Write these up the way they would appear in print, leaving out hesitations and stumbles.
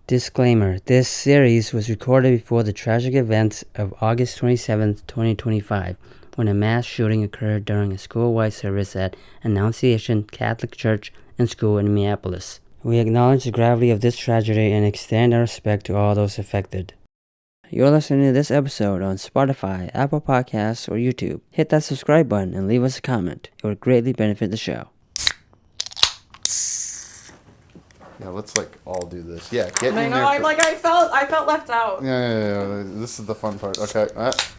Disclaimer: this series was recorded before the tragic events of August 27, 2025, when a mass shooting occurred during a school-wide service at Annunciation Catholic Church and School in Minneapolis. We acknowledge the gravity of this tragedy and extend our respect to all those affected. You're listening to this episode on Spotify, Apple Podcasts, or YouTube. Hit that subscribe button and leave us a comment. It would greatly benefit the show. Yeah, let's all do this. Yeah, get in I know. there. I felt left out. Yeah. This is the fun part. Okay,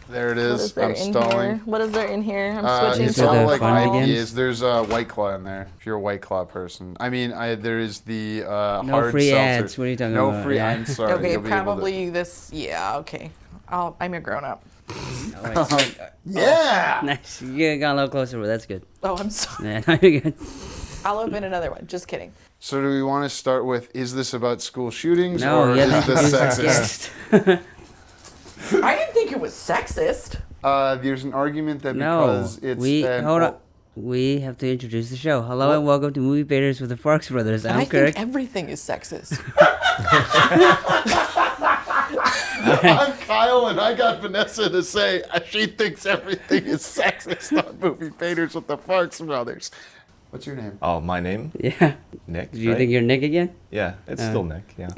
there it is. I'm in stalling. Here? What is there in here? I'm switching Is to it the alcohol. fun begins? IPAs. There's a White Claw in there. If you're a White Claw person, there is the No hard free seltzer. ads. What are you talking no about? No free. Yeah. I'm sorry. Okay, You'll be able to- probably this. Yeah, okay. I'm a grown up. Yeah. Nice. You got a little closer, but that's good. Oh, I'm sorry. Yeah, no, you're good. I'll open another one. Just kidding. So do we want to start with, is this about school shootings No, or yeah, is this sexist? I didn't think it was sexist. There's an argument that No, because it's hold on. We have to introduce the show. Hello and welcome to Movie Baders with the Farx brothers. I'm I Kirk. think everything is sexist. I'm Kyle, and I got Vanessa to say she thinks everything is sexist on Movie Baders with the Farx brothers. What's your name? Oh, my name? Yeah. Nick. Do you right? think you're Nick again? Yeah, it's still Nick, yeah.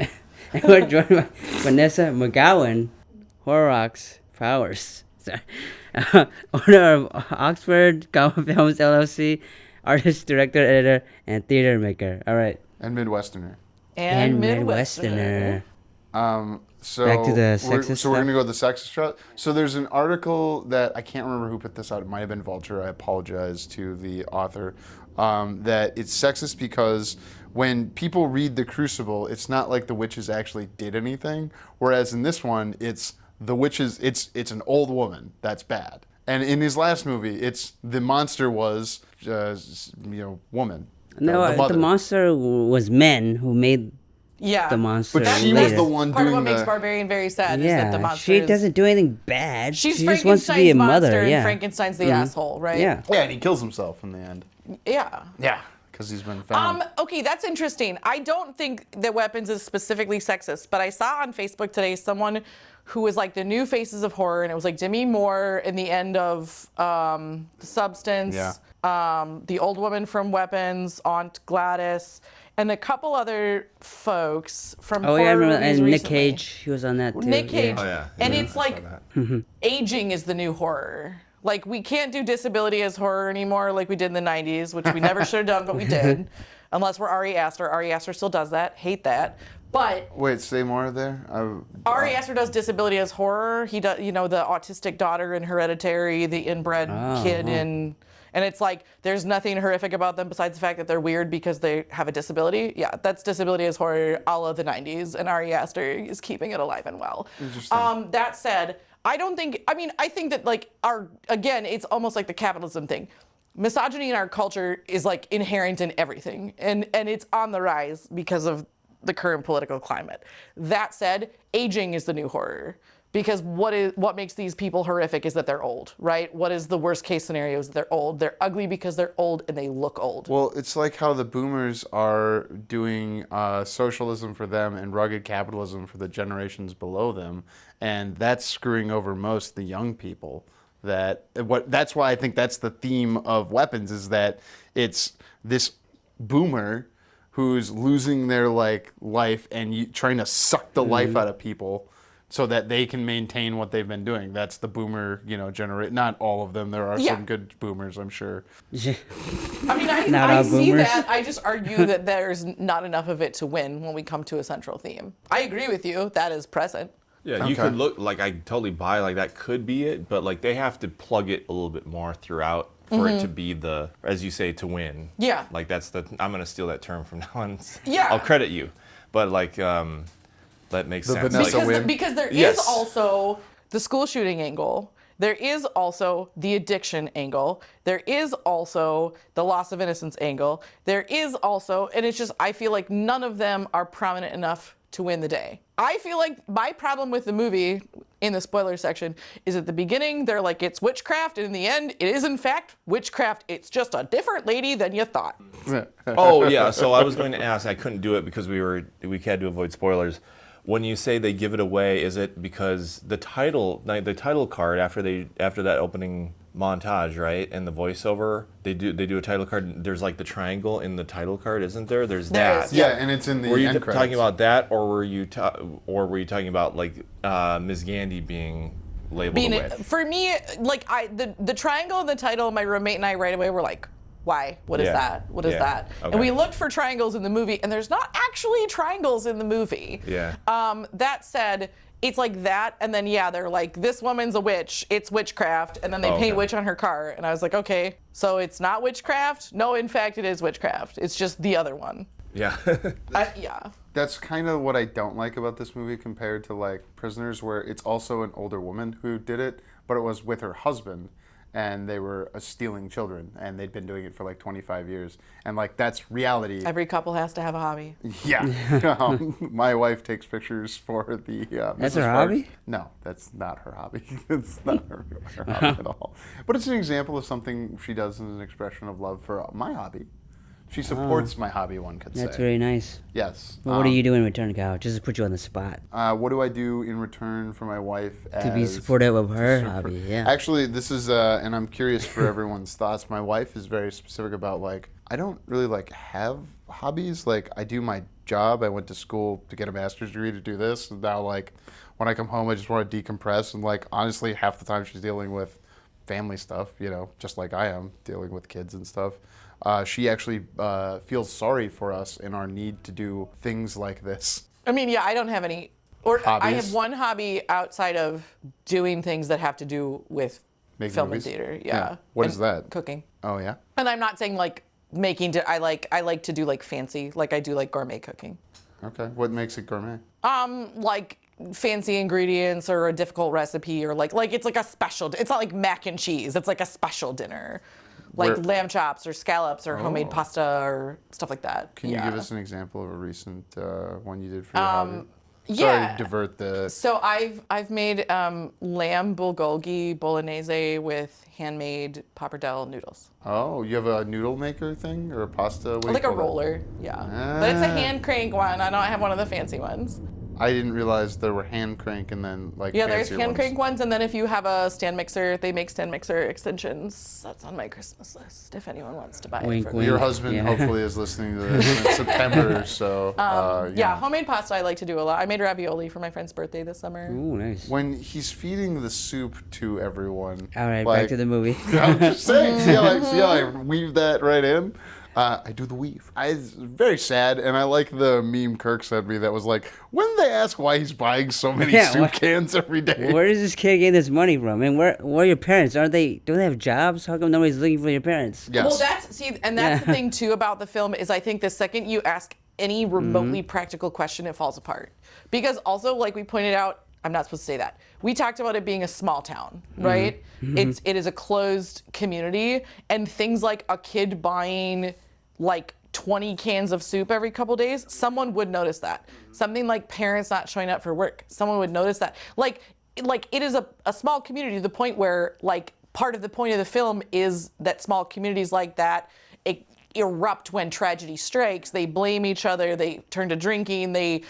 And we're joined by Vanessa M, Horrocks Powers. Sorry. Owner of Oxford Comma Films LLC, artist, director, editor, and theater maker. All right. And Midwesterner. And Midwesterner. So Back to the we're sexist going stuff? to go the sexist route. So there's an article that I can't remember who put this out. It might have been Vulture. I apologize to the author. That it's sexist because when people read The Crucible, it's not like the witches actually did anything. Whereas in this one, it's the witches. It's an old woman that's bad. And in his last movie, it's the monster was woman. No, mother. the monster was men who made Yeah. the monster. But she was later. the one Part of doing what makes the. Barbarian very sad is that the Yeah, monster she is... doesn't do anything bad. She's She just wants to be a Frankenstein's mother. monster Yeah. and Frankenstein's the asshole, right? Yeah. Yeah, and he kills himself in the end. Yeah. Yeah, because he's been found. Okay, that's interesting. I don't think that weapons is specifically sexist, but I saw on Facebook today someone who was like the new faces of horror, and it was like Demi Moore in the end of The Substance, the old woman from Weapons, Aunt Gladys, and a couple other folks from Oh horror yeah, I remember. movies And Nick recently. Cage, he was on that too. Nick Cage. Yeah. Oh, yeah. And Yeah, it's I saw like that. aging is the new horror. Like, we can't do disability as horror anymore like we did in the 90s, which we never should have done, but we did. Unless we're Ari Aster. Ari Aster still does that. Hate that. But Wait, say more there. Ari Aster does disability as horror. He does, the autistic daughter in Hereditary, the inbred kid in... And it's like, there's nothing horrific about them besides the fact that they're weird because they have a disability. Yeah, that's disability as horror a la the 90s, and Ari Aster is keeping it alive and well. Interesting. That said, I think that again, it's almost like the capitalism thing. Misogyny in our culture is like inherent in everything, and it's on the rise because of the current political climate. That said, aging is the new horror. Because what makes these people horrific is that they're old, right? What is the worst case scenario is that they're old. They're ugly because they're old and they look old. Well, it's like how the boomers are doing socialism for them and rugged capitalism for the generations below them, and that's screwing over most the young people. That's why I think that's the theme of Weapons, is that it's this boomer who's losing their life and trying to suck the life out of people, so that they can maintain what they've been doing. That's the boomer, generate. Not all of them. There are some good boomers, I'm sure. I see boomers. that. I just argue that there's not enough of it to win when we come to a central theme. I agree with you. That is present. Yeah, you could look, I totally buy, that could be it, but, they have to plug it a little bit more throughout for it to be as you say, to win. Yeah. That's I'm going to steal that term from now on. Yeah. I'll credit you. But, that makes The sense. Vanessa win. Because there is Yes. also the school shooting angle. There is also the addiction angle. There is also the loss of innocence angle. There is also, and it's just, I feel like none of them are prominent enough to win the day. I feel like my problem with the movie in the spoiler section is at the beginning, they're like, it's witchcraft. And in the end, it is in fact witchcraft. It's just a different lady than you thought. Oh yeah, so I was going to ask. I couldn't do it because we had to avoid spoilers. When you say they give it away, is it because the title card after that opening montage, right, and the voiceover, they do a title card. There's like the triangle in the title card, isn't there? There's that. Yeah, and it's in the Were you end credits. talking about that, or were you talking about like Ms. Gandy being labeled a witch? For me, like the triangle in the title, my roommate and I right away were like, why? What is that? What is that? Okay. And we looked for triangles in the movie, and there's not actually triangles in the movie. Yeah. That said, it's like that, and then they're like, this woman's a witch. It's witchcraft, and then they paint witch on her car, and I was like, okay, so it's not witchcraft? No, in fact, it is witchcraft. It's just the other one. Yeah. Yeah. That's kind of what I don't like about this movie compared to like Prisoners, where it's also an older woman who did it, but it was with her husband. And they were stealing children, and they'd been doing it for like 25 years. And like, that's reality. Every couple has to have a hobby. Yeah. My wife takes pictures for the That's Mrs. her Farx. hobby? No, that's not her hobby. It's not her hobby at all. But it's an example of something she does as an expression of love for my hobby. She supports my hobby, one could say. That's very nice. Yes. Well, what do you do in return, Kyle? Just to put you on the spot. What do I do in return for my wife? To be supportive of her hobby, yeah. Actually, this is, and I'm curious for everyone's thoughts. My wife is very specific about, like, I don't really, like, have hobbies. Like, I do my job. I went to school to get a master's degree to do this. And now, like, when I come home, I just want to decompress. And, like, honestly, half the time she's dealing with family stuff, you know, just like I am, dealing with kids and stuff. She actually feels sorry for us in our need to do things like this. I mean, I don't have any, or Hobbies? I have one hobby outside of doing things that have to do with Making film movies? and theater. Yeah. What And is that? Cooking. Oh, yeah? And I'm not saying like making. I like to do like fancy, like I do like gourmet cooking. Okay. What makes it gourmet? Like fancy ingredients or a difficult recipe or like it's like a special. It's not like mac and cheese. It's like a special dinner. Like lamb chops or scallops or homemade pasta or stuff like that. Can you give us an example of a recent one you did for your hobby? Yeah. Sorry to divert the... So I've made lamb bulgogi bolognese with handmade pappardelle noodles. Oh, you have a noodle maker thing or a pasta? What do you Like a call that? roller, yeah. But it's a hand crank one. I don't have one of the fancy ones. I didn't realize there were hand crank and then like Yeah, there's fancier hand ones. crank ones, and then if you have a stand mixer, they make stand mixer extensions. That's on my Christmas list if anyone wants to buy Wink, it. wink. Your husband Yeah. hopefully is listening to this in September, so Yeah, homemade pasta I like to do a lot. I made ravioli for my friend's birthday this summer. Ooh, nice. When he's feeding the soup to everyone. All right, like, back to the movie. I'm just saying, see how I weave that right in? I do the weave. It's very sad, and I like the meme Kirk sent me that was like, when they ask why he's buying so many soup cans every day. Where does this kid get this money from? And where are your parents? Don't they have jobs? How come nobody's looking for your parents? Yes. Well, that's the thing too about the film is I think the second you ask any remotely practical question, it falls apart. Because also, like we pointed out, I'm not supposed to say that. We talked about it being a small town, right? It is a closed community, and things like a kid buying like 20 cans of soup every couple days, someone would notice that. Something like parents not showing up for work, someone would notice that. Like it is a small community to the point where like part of the point of the film is that small communities like that erupt when tragedy strikes. They blame each other, they turn to drinking, they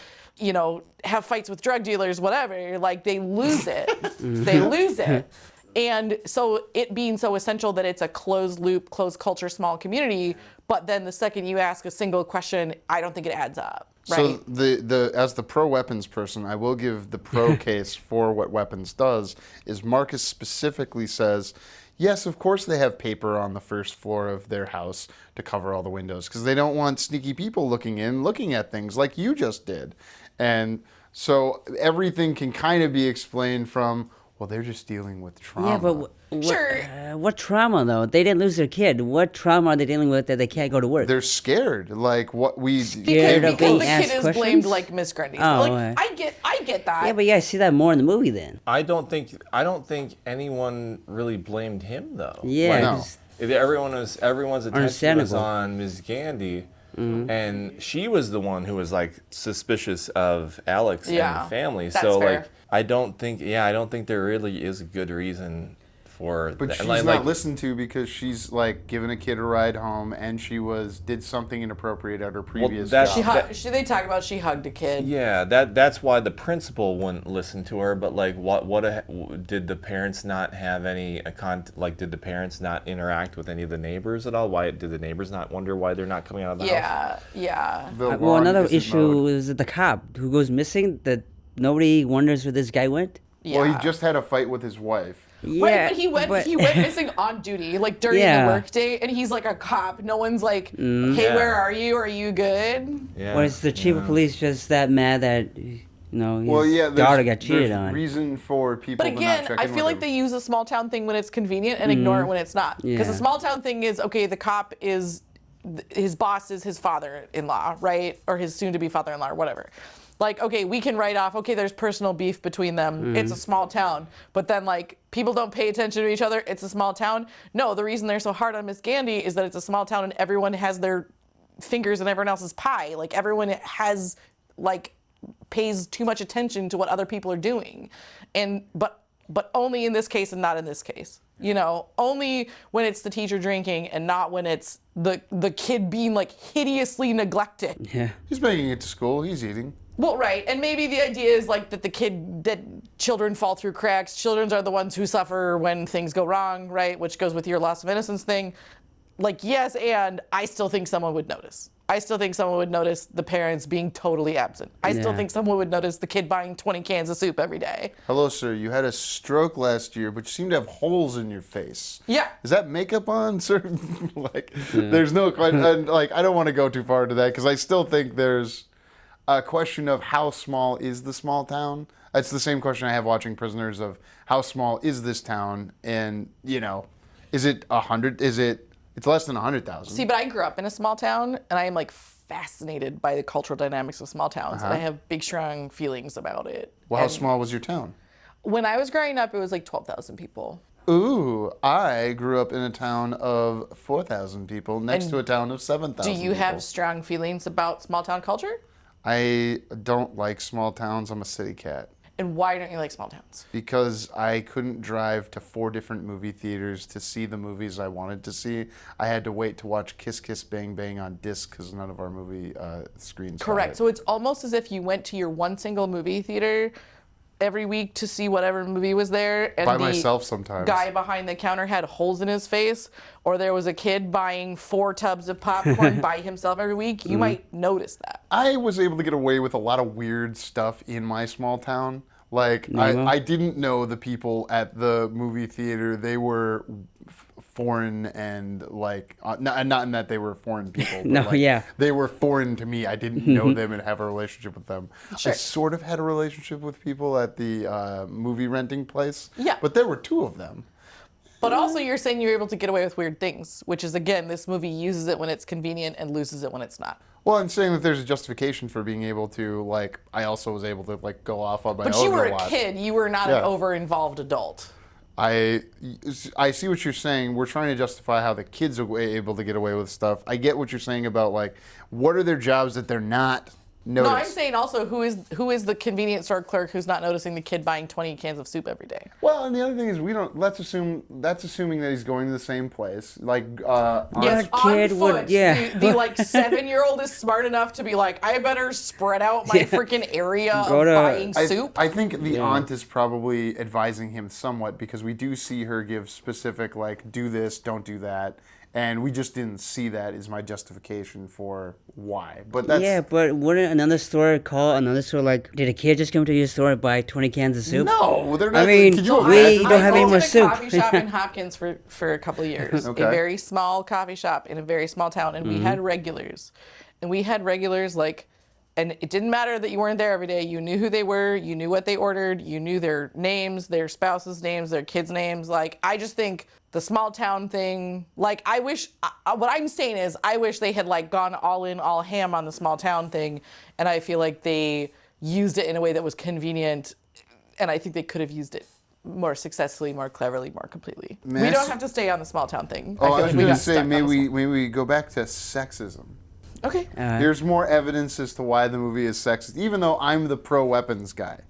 have fights with drug dealers, whatever. Like they lose it. They lose it. And so it being so essential that it's a closed loop, closed culture, small community, but then the second you ask a single question, I don't think it adds up. Right? So the as the pro weapons person, I will give the pro case for what weapons does is Marcus specifically says, yes, of course they have paper on the first floor of their house to cover all the windows because they don't want sneaky people looking at things like you just did. And so everything can kind of be explained from, well, they're just dealing with trauma. Yeah, but Sure. what trauma though? They didn't lose their kid. What trauma are they dealing with that they can't go to work? They're scared. Like what we... Scared of because being the asked kid is questions? blamed like Miss Grundy. Oh, like I get that. Yeah, but you guys see that more in the movie then. I don't think anyone really blamed him though. Yeah. Like, No. if everyone's attention was Understandable. on Ms. Gandy, And she was the one who was like suspicious of Alex and Yeah, the family. that's So fair. like, I don't think there really is a good reason for But that. she's Like, not listened to because she's like giving a kid a ride home, and she did something inappropriate at her previous that's- job. They talk about she hugged a kid. yeah, that's why the principal wouldn't listen to her. But like, did the parents not have any did the parents not interact with any of the neighbors at all? Why did the neighbors not wonder why they're not coming out of the house? Yeah. The Well, lawn another isn't issue mowed. is the cop who goes missing. That nobody wonders where this guy went. Well, Yeah. he just had a fight with his wife. Right, but he went missing on duty, like during Yeah. the workday, and he's like a cop. No one's like, "Hey, Yeah. where are you? Are you good?" Yeah. Or is the chief of police just that mad that his Well, yeah, daughter got cheated there's on? reason for people But to again, not check I in feel with like him. they use a small town thing when it's convenient and ignore it when it's not. Because Yeah. the small town thing is okay. The cop is his boss is his father-in-law, right, or his soon-to-be father-in-law, or whatever. Like, okay, we can write off, okay, there's personal beef between them. It's a small town. But then, like, people don't pay attention to each other. It's a small town. No, the reason they're so hard on Miss Gandy is that it's a small town and everyone has their fingers in everyone else's pie. Like, everyone has, like, pays too much attention to what other people are doing. But only in this case and not in this case. You know, only when it's the teacher drinking and not when it's the kid being, like, hideously neglected. Yeah. He's making it to school. He's eating. Well, right, and maybe the idea is like that children fall through cracks. Children are the ones who suffer when things go wrong, right? Which goes with your loss of innocence thing. Like, yes, and I still think someone would notice. I still think someone would notice the parents being totally absent. I still Yeah. think someone would notice the kid buying 20 cans of soup every day. Hello, sir. You had a stroke last year, but you seem to have holes in your face. Yeah. Is that makeup on, sir? There's no question. And, like, I don't want to go too far into that because I still think there's a question of how small is the small town. That's the same question I have watching Prisoners of how small is this town, and is it 100? It's less than 100,000. See, but I grew up in a small town, and I am like fascinated by the cultural dynamics of small towns, and I have big, strong feelings about it. Well, how And small was your town? When I was growing up, it was like 12,000 people. Ooh, I grew up in a town of 4,000 people next to a town of 7,000 Do you have strong feelings about small town culture? I don't like small towns. I'm a city cat. And why don't you like small towns? Because I couldn't drive to 4 different movie theaters to see the movies I wanted to see. I had to wait to watch Kiss Kiss Bang Bang on disc because none of our movie screens. Correct. So it's almost as if you went to your one single movie theater every week to see whatever movie was there, and by the myself sometimes. guy behind the counter had holes in his face, or there was a kid buying 4 tubs of popcorn by himself every week, you might notice that. I was able to get away with a lot of weird stuff in my small town. Like, I didn't know the people at the movie theater. They were foreign and, like, not in that they were foreign people. But No, like, yeah. They were foreign to me. I didn't know them and have a relationship with them. Sure. I sort of had a relationship with people at the movie renting place. Yeah. But there were 2 of them. But also you're saying you're able to get away with weird things, which is, again, this movie uses it when it's convenient and loses it when it's not. Well, I'm saying that there's a justification for being able to, like, I also was able to, like, go off on my own. But you were a a lot. kid. You were not an over-involved adult. I see what you're saying. We're trying to justify how the kids are able to get away with stuff. I get what you're saying about, like, what are their jobs that they're not noticed? No, I'm saying also who is the convenience store clerk who's not noticing the kid buying 20 cans of soup every day? Well, and the other thing is that's assuming that he's going to the same place. Like, Yes, a kid on would- foot. yeah. The like 7-year-old is smart enough to be like, I better spread out my freaking area Go of to- buying soup. I think the aunt is probably advising him somewhat because we do see her give specific, like, do this, don't do that. And we just didn't see that is my justification for why. But that's Yeah, but wouldn't another store call another store like, did a kid just come to your store and buy 20 cans of soup? no, they're not. I mean, could you we imagine? don't have any I more worked at soup. a coffee shop in Hopkins for a couple of years. Okay. A very small coffee shop in a very small town, and we had regulars. And we had regulars like, and it didn't matter that you weren't there every day. You knew who they were. You knew what they ordered. You knew their names, their spouses' names, their kids' names. Like, I just think the small town thing, like, I wish, what I'm saying is, I wish they had, like, gone all in, all ham on the small town thing. And I feel like they used it in a way that was convenient. And I think they could have used it more successfully, more cleverly, more completely. We don't have to stay on the small town thing. Oh, I feel was we going to got say stuck on the maybe we go back to sexism. Okay. There's more evidence as to why the movie is sexist, even though I'm the pro-weapons guy.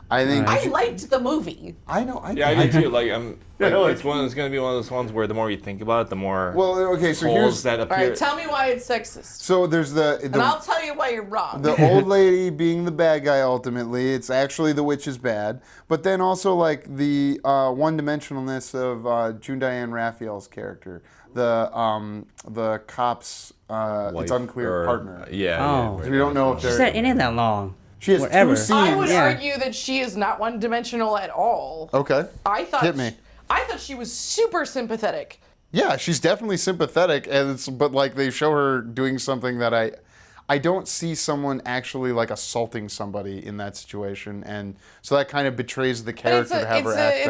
I think I liked the movie. I know. Yeah, I do too. Like, it's like- it's going to be one of those ones where the more you think about it, the more Well, okay, so holes here's that All appear. right, tell me why it's sexist. so there's And I'll tell you why you're wrong. the old lady being the bad guy ultimately. It's actually the witch is bad, but then also like the one-dimensionalness of June Diane Raphael's character, the cop's it's unclear partner. Yeah. So we don't know if She's they're. not in it that long. She has Whatever. two scenes. I would Yeah. argue that she is not one-dimensional at all. Okay. I thought Hit me. I thought she was super sympathetic. Yeah, she's definitely sympathetic, but like they show her doing something that I don't see someone actually like assaulting somebody in that situation, and so that kind of betrays the character to have her act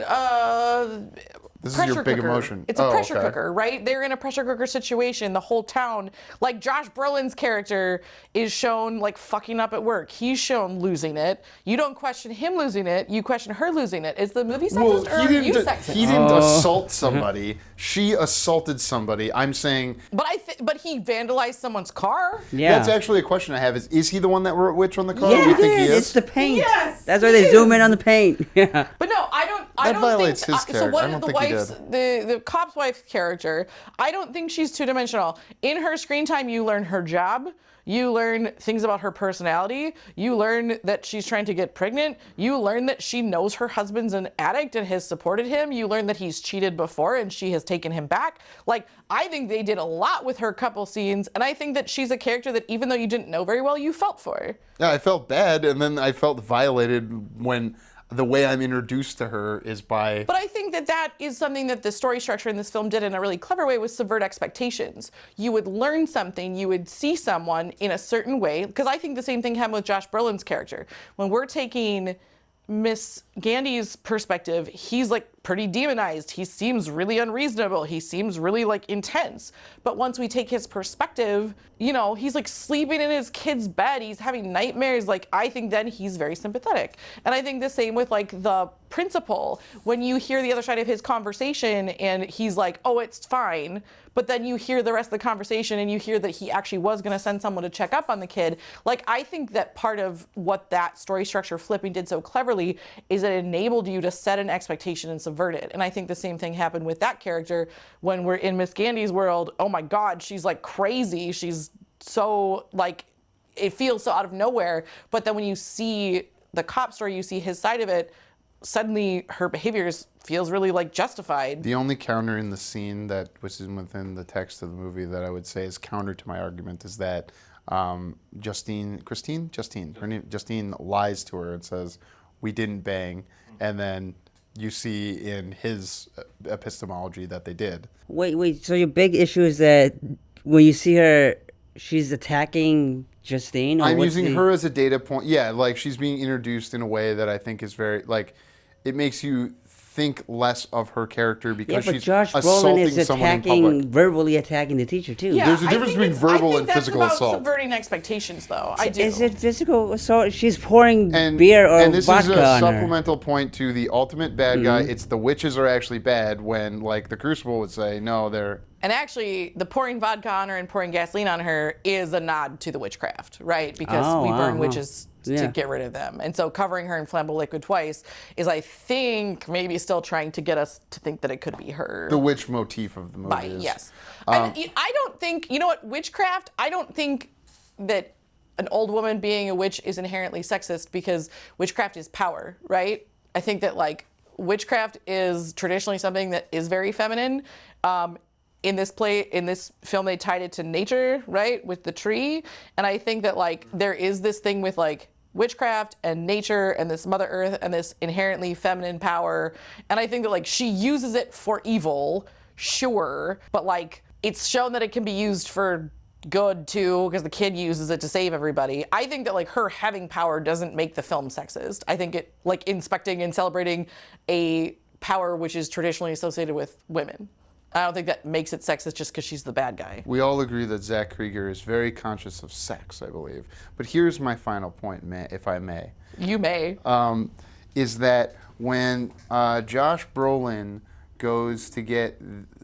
that. This is your big cooker. emotion. It's a Oh, pressure okay. cooker, right? They're in a pressure cooker situation. The whole town, like Josh Brolin's character, is shown like fucking up at work. He's shown losing it. You don't question him losing it. You question her losing it. Is the movie sexist or are you sexist? He didn't assault somebody. She assaulted somebody. I'm saying. But he vandalized someone's car. Yeah. That's actually a question I have. Is he the one that wrote witch on the car? Yeah, We it think he is. is. It's the paint. Yes, That's why he they zoom in is. on the paint. Yeah. But no, I don't That violates think, his so character. what I is don't the think he wife's the cop's wife's character? I don't think she's two-dimensional. In her screen time, you learn her job. You learn things about her personality. You learn that she's trying to get pregnant. You learn that she knows her husband's an addict and has supported him. You learn that he's cheated before and she has taken him back. Like, I think they did a lot with her couple scenes, and I think that she's a character that even though you didn't know very well, you felt for. Yeah, I felt bad, and then I felt violated when the way I'm introduced to her is by. But I think that is something that the story structure in this film did in a really clever way, was subvert expectations. You would learn something, you would see someone in a certain way, because I think the same thing happened with Josh Brolin's character. When we're taking Miss Gandy's perspective, he's like pretty demonized. He seems really unreasonable. He seems really like intense. But once we take his perspective, you know, he's like sleeping in his kid's bed. He's having nightmares. Like, I think then he's very sympathetic. And I think the same with like the principal. When you hear the other side of his conversation and he's like, oh, it's fine. But then you hear the rest of the conversation and you hear that he actually was going to send someone to check up on the kid. Like, I think that part of what that story structure flipping did so cleverly is it enabled you to set an expectation and subvert it. And I think the same thing happened with that character when we're in Miss Gandy's world. Oh my God, she's like crazy. She's so like, it feels so out of nowhere. But then when you see the cop story, you see his side of it, suddenly her behaviors feels really like justified. The only counter in the scene that which is within the text of the movie that I would say is counter to my argument is that Justine lies to her and says, we didn't bang, and then you see in his epistemology that they did. Wait. So your big issue is that when you see her, she's attacking Justine? Or I'm what's using her as a data point. Yeah, like she's being introduced in a way that I think is very, like, it makes you think less of her character Yeah, because but she's Josh Brolin assaulting is someone in public. verbally attacking the teacher too. Yeah, There's a I difference think between verbal and physical that's assault. about subverting expectations, though. I do. Is it physical assault? She's pouring And, beer or and this vodka is a on her. supplemental point to the ultimate bad guy. It's the witches are actually bad when, like, the Crucible would say, no, they're... And actually, the pouring vodka on her and pouring gasoline on her is a nod to the witchcraft, right? Because we burn witches to get rid of them. And so covering her in flammable liquid twice is, I think, maybe still trying to get us to think that it could be her. The witch motif of the movie Right, is... yes. And I don't think, you know what, witchcraft, I don't think that an old woman being a witch is inherently sexist because witchcraft is power, right? I think that, like, witchcraft is traditionally something that is very feminine. In this film, they tied it to nature, right, with the tree. And I think that, like, there is this thing with, like, witchcraft and nature and this Mother Earth and this inherently feminine power. And I think that, like, she uses it for evil, sure, but, like, it's shown that it can be used for good too because the kid uses it to save everybody. I think that, like, her having power doesn't make the film sexist. I think it, like, inspecting and celebrating a power which is traditionally associated with women. I don't think that makes it sexist just because she's the bad guy. We all agree that Zach Krieger is very conscious of sex, I believe. But here's my final point, if I may. You may. Is that when Josh Brolin goes to get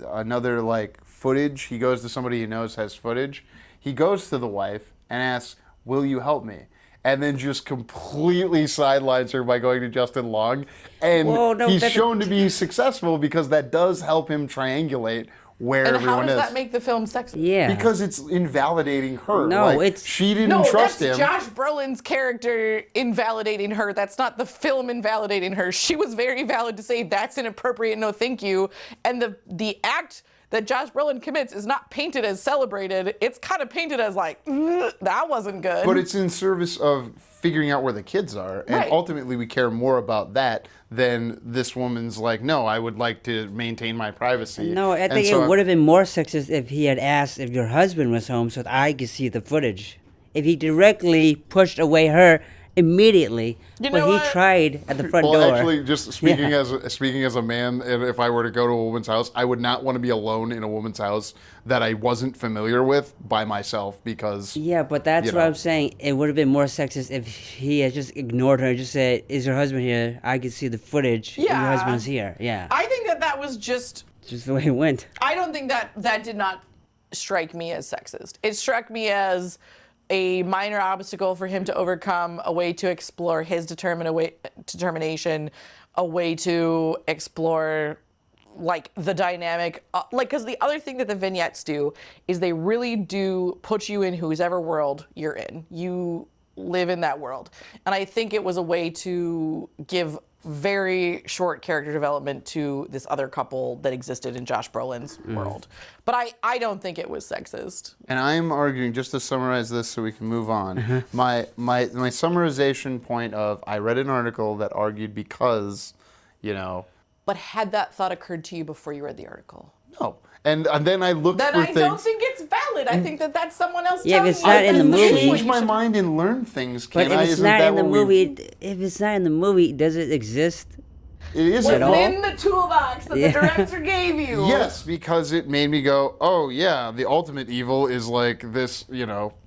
another, like, footage, he goes to somebody he knows has footage, he goes to the wife and asks, "Will you help me?" And then just completely sidelines her by going to Justin Long. And he's shown to be successful because that does help him triangulate where everyone is. And how does that make the film sexist? Yeah. Because it's invalidating her. No, like, she didn't trust him. That's Josh Brolin's character invalidating her. That's not the film invalidating her. She was very valid to say that's inappropriate, no thank you. And the act that Josh Brolin commits is not painted as celebrated. It's kind of painted as like, that wasn't good. But it's in service of figuring out where the kids are. And ultimately we care more about that than this woman's like, no, I would like to maintain my privacy. No, I think it would have been more sexist if he had asked if your husband was home so that I could see the footage. If he directly pushed away her immediately, but he tried at the front door. Well, actually, just speaking as a man, and if I were to go to a woman's house, I would not want to be alone in a woman's house that I wasn't familiar with by myself because. Yeah, but that's what I'm saying. It would have been more sexist if he had just ignored her and just said, "Is your husband here? I can see the footage. Yeah. Your husband's here." Yeah. I think that was just the way it went. I don't think that did not strike me as sexist. It struck me as a minor obstacle for him to overcome, a way to explore his determination, a way to explore like the dynamic, because the other thing that the vignettes do is they really do put you in whoever world you're in. You live in that world. And I think it was a way to give very short character development to this other couple that existed in Josh Brolin's world. But I don't think it was sexist. And I'm arguing, just to summarize this so we can move on, my summarization point of I read an article that argued because, But had that thought occurred to you before you read the article? No. And then I looked for things. Then I don't think it's valid. I think that's someone else Yeah, telling if it's not in the movie. I can change my mind and learn things, But can I? if it's not in the movie, does it exist? It is at all? Within the toolbox that the director gave you. Yes, because it made me go, oh yeah, the ultimate evil is like this,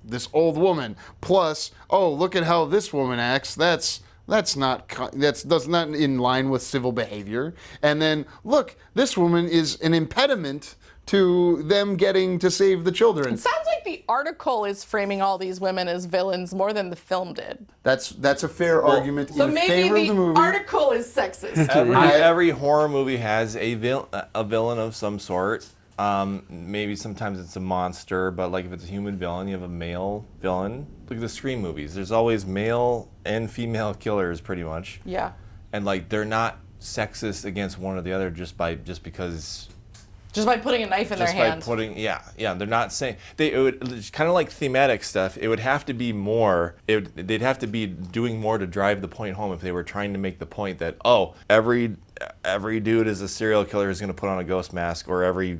this old woman. Plus, oh, look at how this woman acts. That's not in line with civil behavior. And then look, this woman is an impediment to them getting to save the children. It sounds like the article is framing all these women as villains more than the film did. That's a fair argument So in maybe favor of the movie. article is sexist. Every horror movie has a villain of some sort. Maybe sometimes it's a monster, but like if it's a human villain, you have a male villain. Look at the Scream movies. There's always male and female killers, pretty much. Yeah. And like they're not sexist against one or the other just because. Just by putting a knife in their hand. They're not saying it's kind of like thematic stuff. It would have to be more. They'd have to be doing more to drive the point home if they were trying to make the point that every dude is a serial killer who's going to put on a ghost mask, or every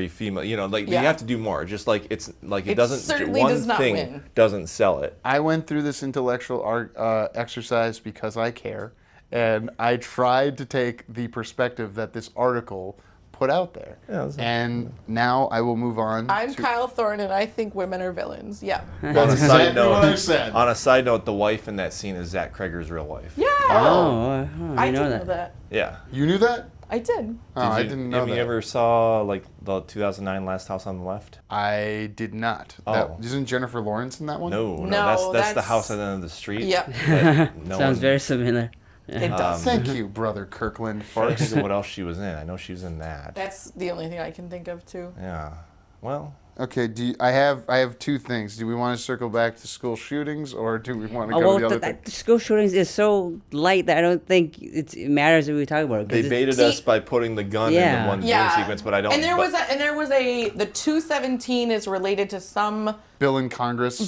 female, you have to do more. Just like it doesn't. Certainly one does not thing win. Doesn't sell it. I went through this intellectual exercise because I care, and I tried to take the perspective that this article put out there. And now I will move on. I'm Kyle Thorne, and I think women are villains. Yeah. That's exactly what I said. On a side note, the wife in that scene is Zach Kreger's real wife. Yeah. I didn't know know that. Yeah. You knew that? I did. I didn't know that. Have you ever saw like the 2009 Last House on the Left? I did not. Isn't Jennifer Lawrence in that one? No. That's the house at the end of the street. Yep. Sounds very similar. It does. Thank you, Brother Kirkland. I think of what else she was in. I know she was in that. That's the only thing I can think of too. Yeah. Well. Okay. I have two things. Do we want to circle back to school shootings, or do we want to go to the other thing? School shootings is so light that I don't think it matters if we talk about it. They baited us by putting the gun in the one dream sequence, but I don't. And there was the 217 is related to some bill in Congress.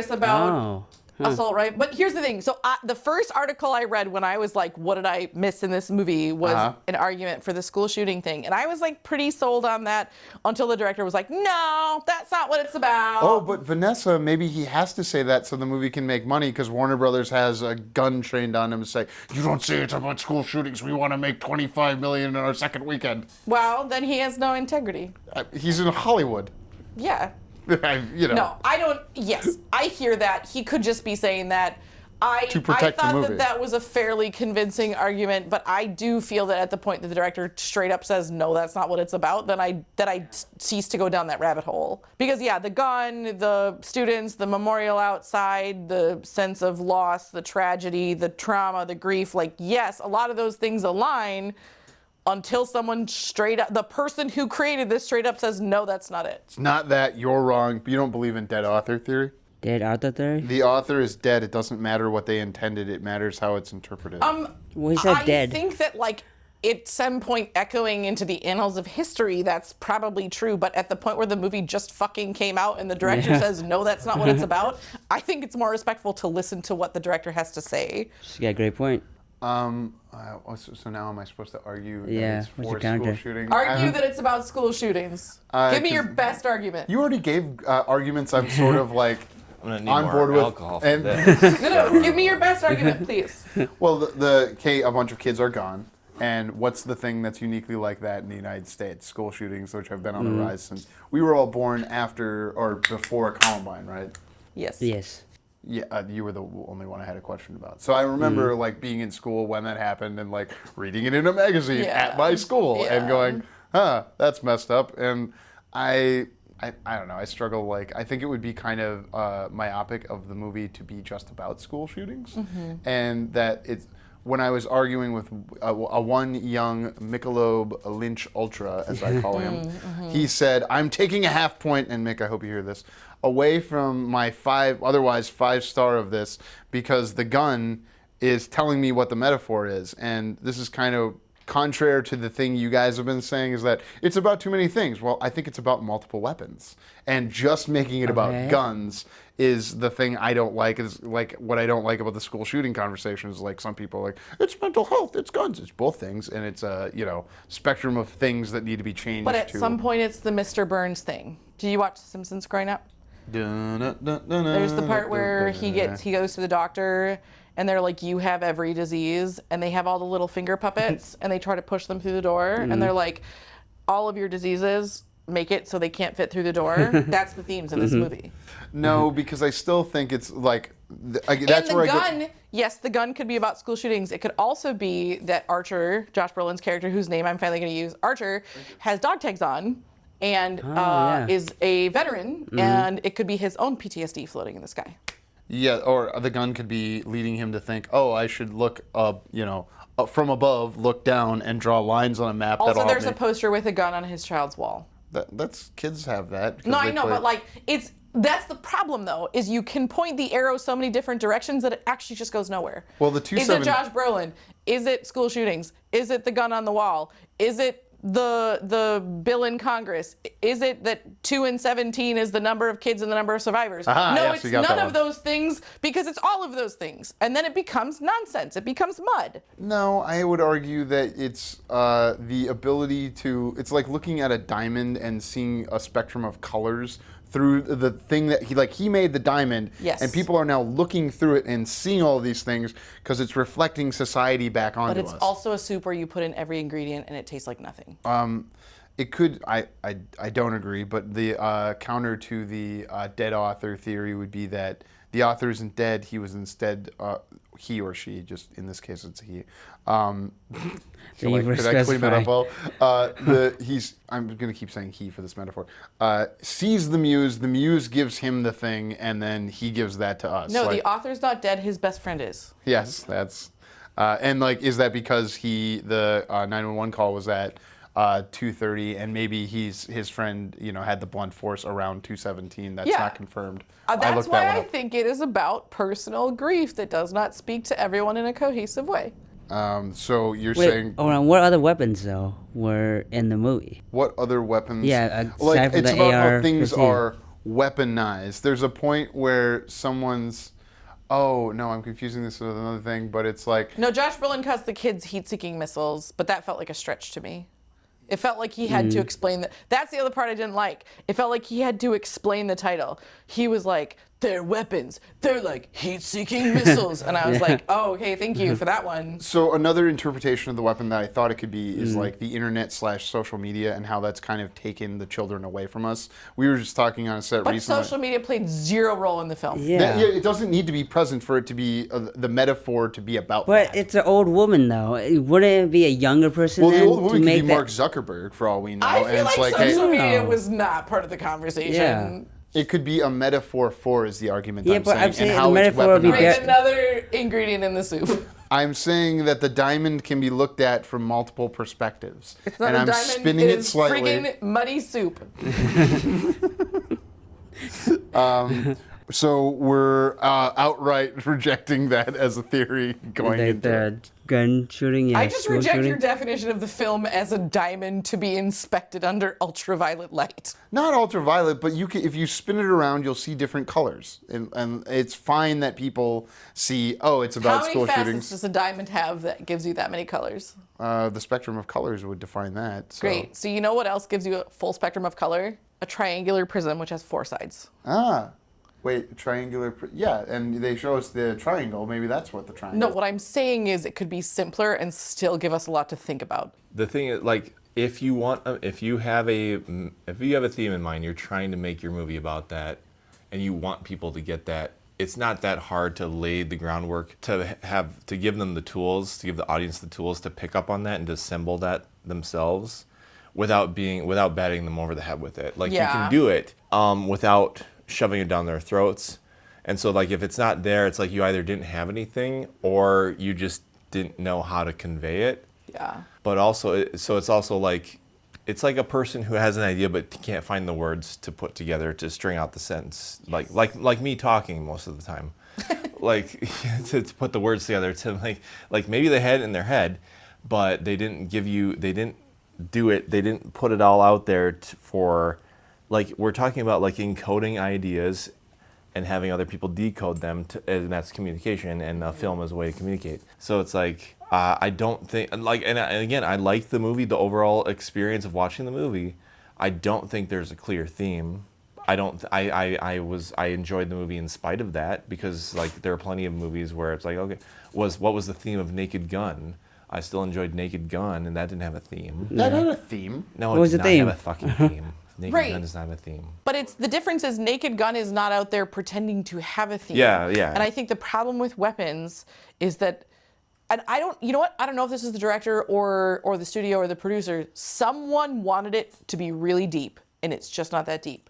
About. Assault, right? But here's the thing. So the first article I read when I was like, what did I miss in this movie, was an argument for the school shooting thing. And I was like pretty sold on that until the director was like, no, that's not what it's about. Oh, but Vanessa, maybe he has to say that so the movie can make money, because Warner Brothers has a gun trained on him to say, you don't say it's about school shootings. We want to make $25 million in our second weekend. Well, then he has no integrity. He's in Hollywood. Yeah. No, I don't. Yes, I hear that. He could just be saying that to protect the I movie. thought that was a fairly convincing argument, but I do feel that at the point that the director straight up says, no, that's not what it's about, then I cease to go down that rabbit hole. Because yeah, the gun, the students, the memorial outside, the sense of loss, the tragedy, the trauma, the grief, like yes, a lot of those things align until someone straight up, the person who created this straight up says, no, that's not it. It's not that, you're wrong. You don't believe in dead author theory? Dead author theory? The author is dead. It doesn't matter what they intended. It matters how it's interpreted. Well, he said dead. I think that like at some point echoing into the annals of history, that's probably true. But at the point where the movie just fucking came out and the director says, no, that's not what it's about, I think it's more respectful to listen to what the director has to say. She got a great point. So now am I supposed to argue Yeah, that it's what's your for counter? school shooting? Argue that it's about school shootings. Give me your best argument. You already gave arguments I'm sort of like I'm gonna need on more board with. alcohol for And this. No, give me your best argument, please. well, a bunch of kids are gone. And what's the thing that's uniquely like that in the United States? School shootings, which have been on the rise since we were all born after or before Columbine, right? Yes. Yes. Yeah, you were the only one I had a question about. So I remember like being in school when that happened and like reading it in a magazine at my school and going, that's messed up. And I don't know. I struggle. Like I think it would be kind of myopic of the movie to be just about school shootings, and that it's. When I was arguing with a one young Michelob Lynch Ultra, as I call him, he said, "I'm taking a half point," and Mick, I hope you hear this, away from my otherwise 5-star of this because the gun is telling me what the metaphor is, and this is kind of contrary to the thing you guys have been saying is that it's about too many things. Well, I think it's about multiple weapons, and just making it about guns is the thing I don't like. Is like what I don't like about the school shooting conversation is like some people are like it's mental health, it's guns, it's both things, and it's a spectrum of things that need to be changed. But at some point, it's the Mr. Burns thing. Do you watch The Simpsons growing up? There's the part where he goes to the doctor and they're like, you have every disease, and they have all the little finger puppets and they try to push them through the door and they're like, all of your diseases make it so they can't fit through the door. That's the themes in this movie. No, because I still think it's like that's and the where gun, yes, the gun could be about school shootings. It could also be that Archer, Josh Brolin's character, whose name I'm finally going to use, Archer, has dog tags on and is a veteran, and it could be his own PTSD floating in the sky. Yeah, or the gun could be leading him to think, oh, I should look up, from above, look down, and draw lines on a map. Also, there's a poster with a gun on his child's wall. That's kids have that. No, I know, but like that's the problem though, is you can point the arrow so many different directions that it actually just goes nowhere. Well, the Is it Josh Brolin? Is it school shootings? Is it the gun on the wall? Is it the bill in Congress? Is it that 2 and 17 is the number of kids and the number of survivors? No, yes, it's none of those things, because it's all of those things. And then it becomes nonsense. It becomes mud. No, I would argue that it's the ability to, it's like looking at a diamond and seeing a spectrum of colors through the thing that he made the diamond, yes, and people are now looking through it and seeing all these things because it's reflecting society back onto us. But it's also a soup where you put in every ingredient and it tastes like nothing. It could, I don't agree, but the counter to the dead author theory would be that the author isn't dead, he was instead, he or she, just in this case it's he. Did I clean that up well? I'm going to keep saying he for this metaphor, sees the muse gives him the thing, and then he gives that to us. No, the author's not dead, his best friend is. Yes, that's, and is that because the 911 call was at 2:30, and maybe his friend, had the blunt force around 2:17. That's not confirmed. That's why I think it is about personal grief that does not speak to everyone in a cohesive way. So you're saying... Hold on, what other weapons, though, were in the movie? What other weapons? Yeah, it's about how things AR-15. are weaponized. There's a point where someone's... Oh, no, I'm confusing this with another thing, but it's like... No, Josh Brolin calls the kids heat-seeking missiles, but that felt like a stretch to me. It felt like he had to explain that. That's the other part I didn't like. It felt like he had to explain the title. He was like, they're weapons. They're like heat-seeking missiles. And I was like, oh, okay, thank you for that one. So another interpretation of the weapon that I thought it could be is like the internet / social media and how that's kind of taken the children away from us. We were just talking on a set But recently. social media played zero role in the film. Yeah. It doesn't need to be present for it to be the metaphor to be about But that. it's an old woman, though. Wouldn't it be a younger person Well, the then old to woman could make be that? Mark Zuckerberg for all we know. I and feel it's like like, social hey, media No. was not part of the conversation. Yeah. it could be a metaphor for is the argument Yeah, I'm but saying. I'm saying and how the it's metaphor would be weaponized. Bring another ingredient in the soup. I'm saying that the diamond can be looked at from multiple perspectives. It's not and a I'm diamond, spinning it is slightly. friggin' muddy soup. So we're outright rejecting that as a theory going Like into it. the gun shooting, yeah, I just school reject shooting. your definition of the film as a diamond to be inspected under ultraviolet light. Not ultraviolet, but you can, if you spin it around, you'll see different colors. And it's fine that people see, oh, it's about How many school facets shootings. does a diamond have that gives you that many colors? The spectrum of colors would define that. So. Great. So you know what else gives you a full spectrum of color? A triangular prism, which has 4 sides. Ah. Wait, triangular, yeah, and they show us the triangle. Maybe that's what the triangle No, what I'm saying is it could be simpler and still give us a lot to think about. The thing is, like, if you have a theme in mind, you're trying to make your movie about that, and you want people to get that, it's not that hard to lay the groundwork to give them the tools, to give the audience the tools to pick up on that and to assemble that themselves, without batting them over the head with it. Like, you Yeah. can do it without shoving it down their throats. And so, like, if it's not there, it's like you either didn't have anything or you just didn't know how to convey it. Yeah. But also, so it's also like, it's like a person who has an idea but can't find the words to put together to string out the sentence. Yes. Like me talking most of the time. Like, to put the words together to like maybe they had it in their head, but they didn't put it all out there for, like, we're talking about like encoding ideas and having other people decode them, and that's communication, and a film is a way to communicate. So it's like, I don't think, like, and again, I like the movie, the overall experience of watching the movie. I don't think there's a clear theme. I enjoyed the movie in spite of that, because, like, there are plenty of movies where it's like, okay, what was the theme of Naked Gun? I still enjoyed Naked Gun, and that didn't have a theme. That had a theme. No, What it was did the not theme? have a fucking theme. Naked Right. Gun does not have a theme. But it's the difference is Naked Gun is not out there pretending to have a theme. Yeah, yeah. And I think the problem with Weapons is that, and I don't, you know what? I don't know if this is the director or the studio or the producer. Someone wanted it to be really deep, and it's just not that deep.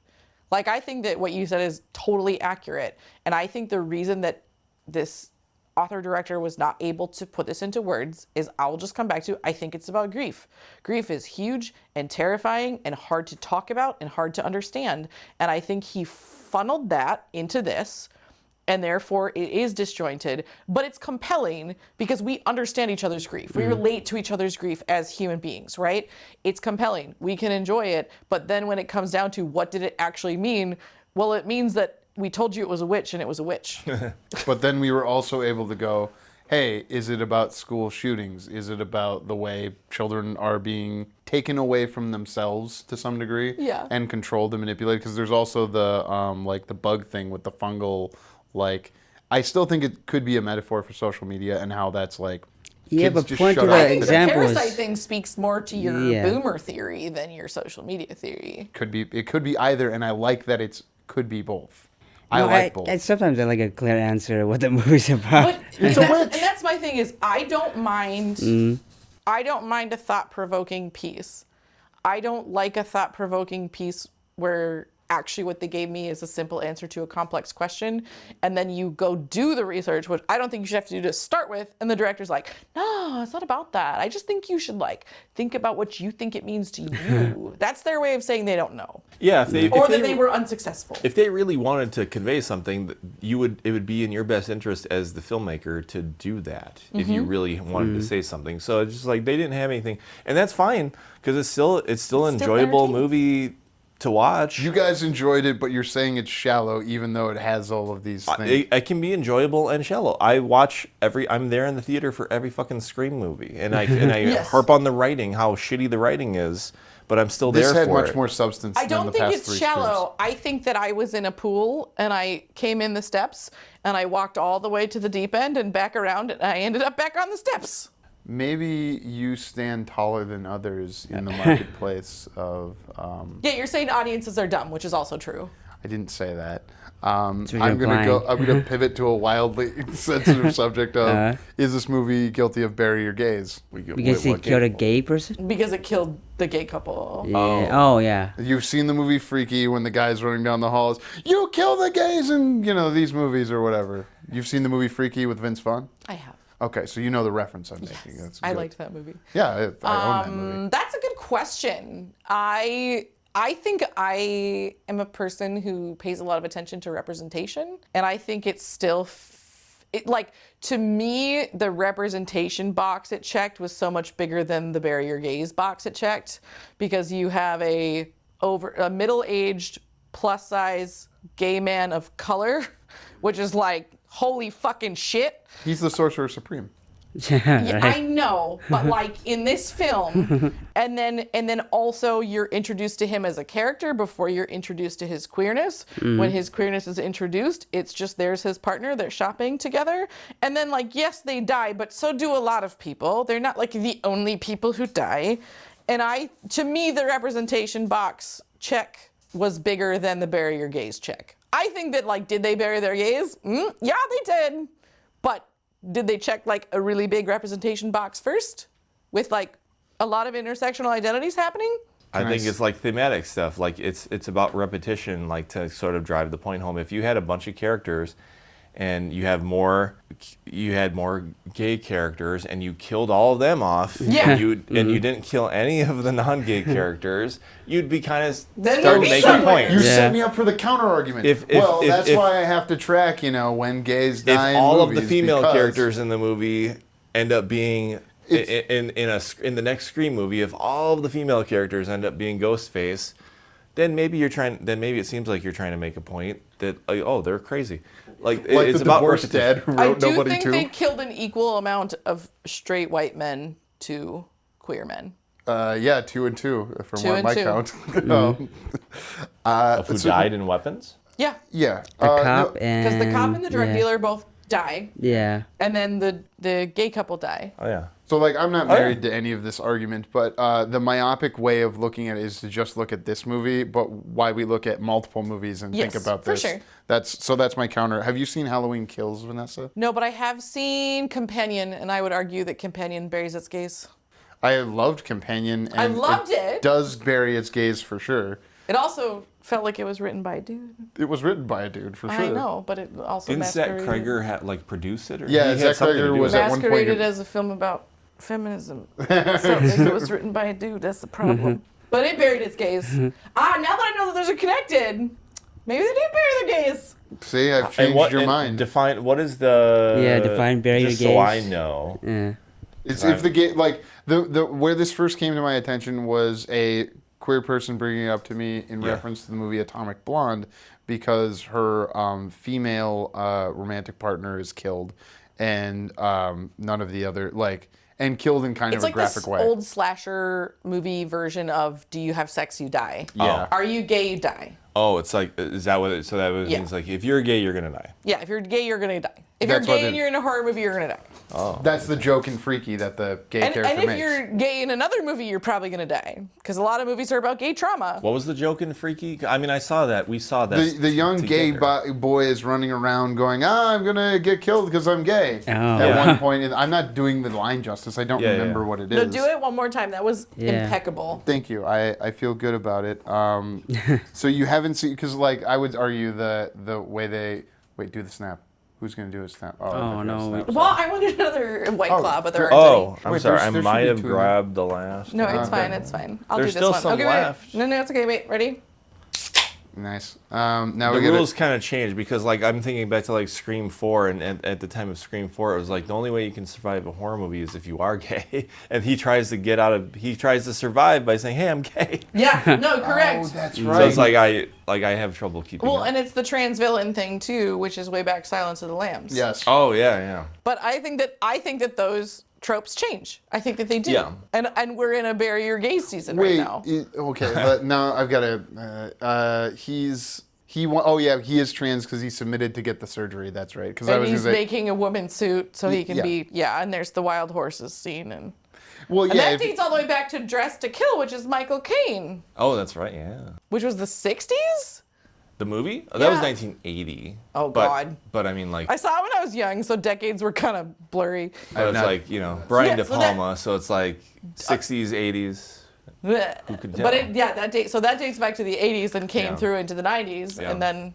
Like, I think that what you said is totally accurate. And I think the reason that this author-director was not able to put this into words is, I'll just come back to, I think it's about grief. Grief is huge and terrifying and hard to talk about and hard to understand. And I think he funneled that into this, and therefore it is disjointed, but it's compelling because we understand each other's grief. We relate to each other's grief as human beings, right? It's compelling. We can enjoy it, but then when it comes down to what did it actually mean, well, it means that we told you it was a witch and it was a witch. But then we were also able to go, hey, is it about school shootings? Is it about the way children are being taken away from themselves to some degree? Yeah. And controlled and manipulated? Because there's also the like the bug thing with the fungal, like, I still think it could be a metaphor for social media and how that's like, Yeah, kids but just point shut to up the I think examples. the parasite thing speaks more to your Yeah. boomer theory than your social media theory. It could be either, and I like that could be both. I No, like both. Sometimes I like a clear answer what the movie's about. But and that's my thing is I don't mind a thought-provoking piece. I don't like a thought-provoking piece where actually what they gave me is a simple answer to a complex question, and then you go do the research, which I don't think you should have to do to start with, and the director's like, no, it's not about that. I just think you should, like, think about what you think it means to you. That's their way of saying they don't know. Yeah, if they were unsuccessful. If they really wanted to convey something, it would be in your best interest as the filmmaker to do that. If you really wanted to say something, so it's just like they didn't have anything, and that's fine because it's still an enjoyable entertaining. movie to watch. You guys enjoyed it, but you're saying it's shallow, even though it has all of these things. It can be enjoyable and shallow. I watch I'm there in the theater for every fucking Scream movie, and I Yes. harp on the writing, how shitty the writing is, but I'm still there for it. This had much more substance I than don't the think past it's three shallow. I think that I was in a pool and I came in the steps and I walked all the way to the deep end and back around and I ended up back on the steps. Maybe you stand taller than others in the marketplace of... Yeah, you're saying audiences are dumb, which is also true. I didn't say that. So I'm you're gonna pivot to a wildly sensitive subject of is this movie guilty of bury or gays? Because he killed a gay person? Because it killed the gay couple. Yeah. Oh, yeah. You've seen the movie Freaky when the guy's running down the halls. You kill the gays in these movies or whatever. You've seen the movie Freaky with Vince Vaughn? I have. Okay, so you know the reference I'm making. That's I good. liked that movie. Yeah, I own that movie. That's a good question. I think I am a person who pays a lot of attention to representation, and I think it's still, to me, the representation box it checked was so much bigger than the bury your gays box it checked, because you have a middle-aged, plus-size gay man of color, which is like, holy fucking shit. He's the Sorcerer Supreme. Yeah, I know, but like in this film, and then also you're introduced to him as a character before you're introduced to his queerness. When his queerness is introduced, it's just there's his partner, they're shopping together, and then like yes, they die, but so do a lot of people. They're not like the only people who die. And to me, the representation box check was bigger than the bury your gays check. I think that like, did they bury their gays? Yeah, they did, but did they check like a really big representation box first with like a lot of intersectional identities happening? I think it's like thematic stuff. Like it's about repetition, like to sort of drive the point home. If you had a bunch of characters and you had more gay characters and you killed all of them off and you didn't kill any of the non-gay characters, you'd be kind of starting to make a point. You set me up for the counter argument. That's why I have to track, when gays die in all movies, of the female characters in the movie end up being in the next Scream movie, if all of the female characters end up being Ghostface, then maybe it seems like you're trying to make a point that they're crazy. Like it's the about divorced dad who wrote I do Nobody think Too. they killed an equal amount of straight white men to queer men. 2 and 2 from Two what and my two. count. Who died in weapons? Yeah, Yeah. The cop and... because the cop and the drug dealer both die, Yeah. and then the gay couple die. Oh yeah. So, I'm not married to any of this argument, but the myopic way of looking at it is to just look at this movie, but why we look at multiple movies and think about this. for sure. That's my counter. Have you seen Halloween Kills, Vanessa? No, but I have seen Companion, and I would argue that Companion buries its gays. I loved Companion. And I loved it. Does bury its gays for sure. It also felt like it was written by a dude. It was written by a dude for sure. I know, but it also Didn't Zach masqueraded. Kreger produce it? Or Yeah, he had Zach something to Kreger do was with at it. one point- Masqueraded as a film about feminism. So if it was written by a dude, that's the problem. But it buried its gays. Now that I know that those are connected, maybe they did bury their gays. See, I've changed your mind. Define what is the define bury your just so I gays. know. Yeah. It's if the gay the where this first came to my attention was a queer person bringing it up to me in reference to the movie Atomic Blonde, because her female romantic partner is killed, and none of the other and killed in kind It's of a like graphic this way. old slasher movie version of "Do you have sex, you die." Yeah. Are you gay, you die. Oh, it's like, is that what it, so that means like, if you're gay, you're gonna die. Yeah, if you're gay, you're gonna die. If That's you're what gay it- and you're in a horror movie, you're gonna die. Oh. That's the joke in Freaky that the gay And character if makes. you're gay in another movie, you're probably gonna die. Because a lot of movies are about gay trauma. What was the joke in Freaky? I mean, I saw that. We saw that. The young gay together. boy is running around going, I'm going to get killed because I'm gay. Oh. At Yeah. one point, and I'm not doing the line justice. I don't remember what it is. No, do it one more time. That was impeccable. Thank you. I feel good about it. So you haven't seen, because I would argue the way they, do the snap. Who's going to do a snap? Oh, no. Snap. Well, I wanted another White Claw, but there aren't Oh, any. I'm Wait, sorry. there I should might be have two. grabbed the last. No, it's Okay. fine. It's fine. I'll There's do this still one. some okay, left. wait. No, it's okay. Wait, ready? Nice. Now The we rules kind of changed because, like, I'm thinking back to like Scream 4, and at the time of Scream 4, it was like the only way you can survive a horror movie is if you are gay, and he tries to survive by saying, "Hey, I'm gay." Yeah, no, correct. Oh, that's So right. it's like I have trouble keeping Well, up. and it's the trans villain thing too, which is way back Silence of the Lambs. Yes. Oh yeah. But I think that those tropes change. I think that they do. Yeah. And we're in a bury your gays season right now. Okay, but now I've got to. He is trans because he submitted to get the surgery. That's right. Because I And was he's gonna say, making a woman suit so he can Yeah. be and there's the wild horses scene and well, and yeah. that dates all the way back to Dress to Kill, which is Michael Caine, Oh, that's right. Yeah. which was the 60s? The movie? Oh, that was Yeah. 1980. Oh, but, God. But I mean, like, I saw it when I was young, so decades were kind of blurry. but it's not- like Brian Yeah, De so that- Palma, so it's like 60s, 80s. Blech. could But tell? that dates back to the 80s and came Yeah. through into the 90s, Yeah. and then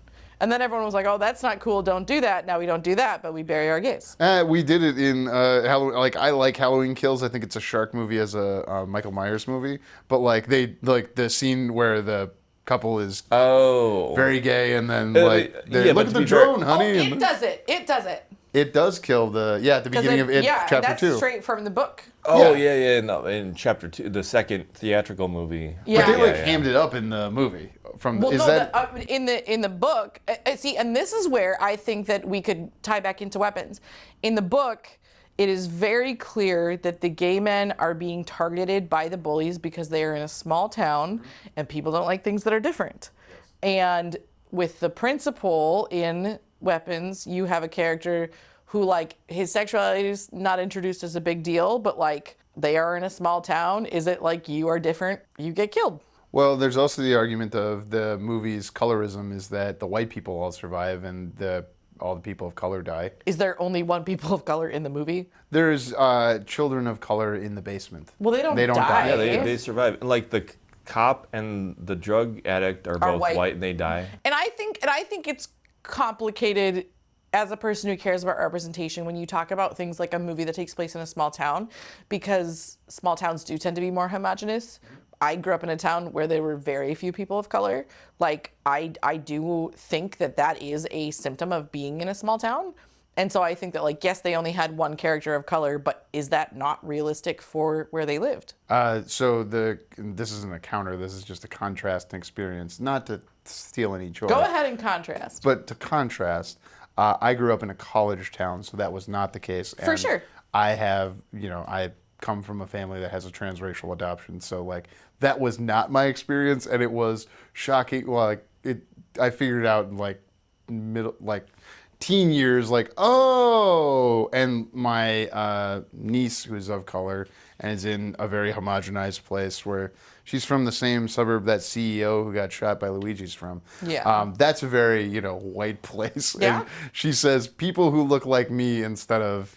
everyone was like, "Oh, that's not cool. Don't do that." Now we don't do that, but we bury our gays. We did it in Halloween. Like I like Halloween Kills. I think it's a shark movie as a Michael Myers movie. But like the scene where the couple is Oh. very gay and then Yeah, like but they look to at the be fair- drone, honey. Oh, and it does it. It does it. it does kill at the beginning of it, chapter that's 2. straight from the book. Oh Yeah. yeah. No, in chapter 2, the second theatrical movie. Yeah. But they like yeah. hammed it up in the movie. Well, Is no, that in the book, see, and this is where I think that we could tie back into weapons. In the book, it is very clear that the gay men are being targeted by the bullies because they are in a small town and people don't like things that are different. And with the principal in Weapons, you have a character who, like, his sexuality is not introduced as a big deal, but like they are in a small town. Is it like you are different, you get killed? Well, there's also the argument of the movie's colorism is that the white people all survive and all the people of color die. Is there only one people of color in the movie? There's children of color in the basement. Well, they don't die. die. Yeah, they survive. And, like, the cop and the drug addict are both white and they die. And I think it's complicated as a person who cares about representation when you talk about things like a movie that takes place in a small town, because small towns do tend to be more homogenous. I grew up in a town where there were very few people of color. Like, I do think that is a symptom of being in a small town. And so I think that, like, yes, they only had one character of color, but is that not realistic for where they lived? So this isn't a counter. This is just a contrast experience, not to steal any joy. Go ahead and contrast. But to contrast, I grew up in a college town, so that was not the case. For And sure. I come from a family that has a transracial adoption, so like that was not my experience, and it was shocking. Well, I figured it out in like teen years, like, oh, and my niece who's of color and is in a very homogenized place where she's from the same suburb that CEO who got shot by Luigi's from. Yeah. That's a very, white place. Yeah. And she says people who look like me instead of,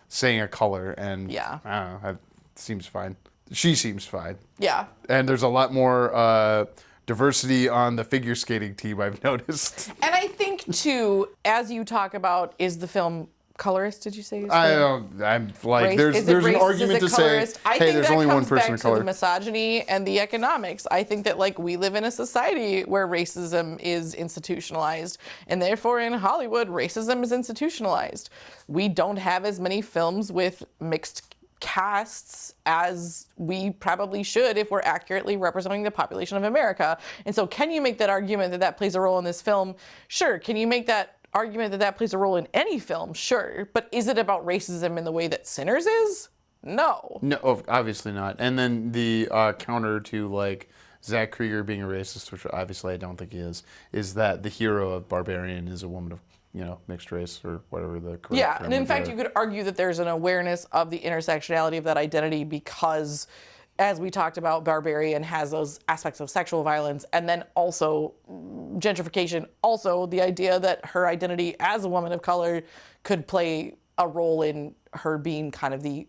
saying a color. And Yeah. I don't know, that seems fine. She seems fine. Yeah. And there's a lot more diversity on the figure skating team, I've noticed. And I think, too, as you talk about, is the film colorist, did you say? I'm like, Race- there's is it an racist? argument Is to it say, colorist? I hey, think there's that only one comes person back of to color. the misogyny and the economics. I think that, like, we live in a society where racism is institutionalized, and therefore in Hollywood, racism is institutionalized. We don't have as many films with mixed casts as we probably should if we're accurately representing the population of America. And so can you make that argument that plays a role in this film? Sure. Can you make that argument that plays a role in any film? Sure. But is it about racism in the way that Sinners is? No. No, obviously not. And then the counter to like Zach Krieger being a racist, which obviously I don't think he is that the hero of Barbarian is a woman of mixed race or whatever the correct Yeah, term and in would fact, be. you could argue that there's an awareness of the intersectionality of that identity because, as we talked about, Barbarian has those aspects of sexual violence, and then also gentrification, also the idea that her identity as a woman of color could play a role in her being kind of the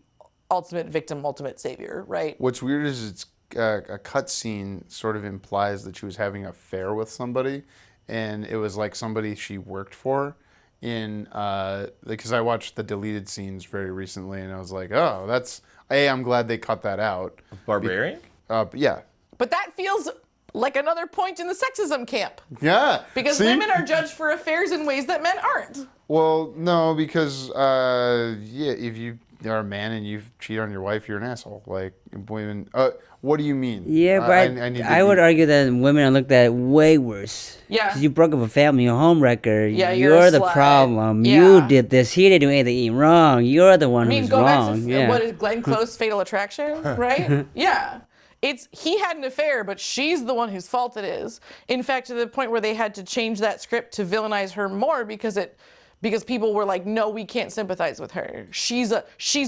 ultimate victim, ultimate savior, right? What's weird is it's a cut scene sort of implies that she was having an affair with somebody, and it was like somebody she worked for because I watched the deleted scenes very recently, and I was like, I'm glad they cut that out. Barbarian? Yeah. But that feels like another point in the sexism camp. Yeah. Because See? women are judged for affairs in ways that men aren't. Well, no, because if you are a man and you cheat on your wife, you're an asshole. Like women. What do you mean? Yeah, but I would argue that women are looked at way worse. Yeah. 'Cause you broke up a family, you're a homewrecker. Yeah, you're a the slut. problem. Yeah. You did this. He didn't do anything wrong. You're the one who's Go wrong. back to Yeah. what is Glenn Close Fatal Attraction, right? Yeah. He had an affair, but she's the one whose fault it is. In fact, to the point where they had to change that script to villainize her more because people were like, no, we can't sympathize with her. She's a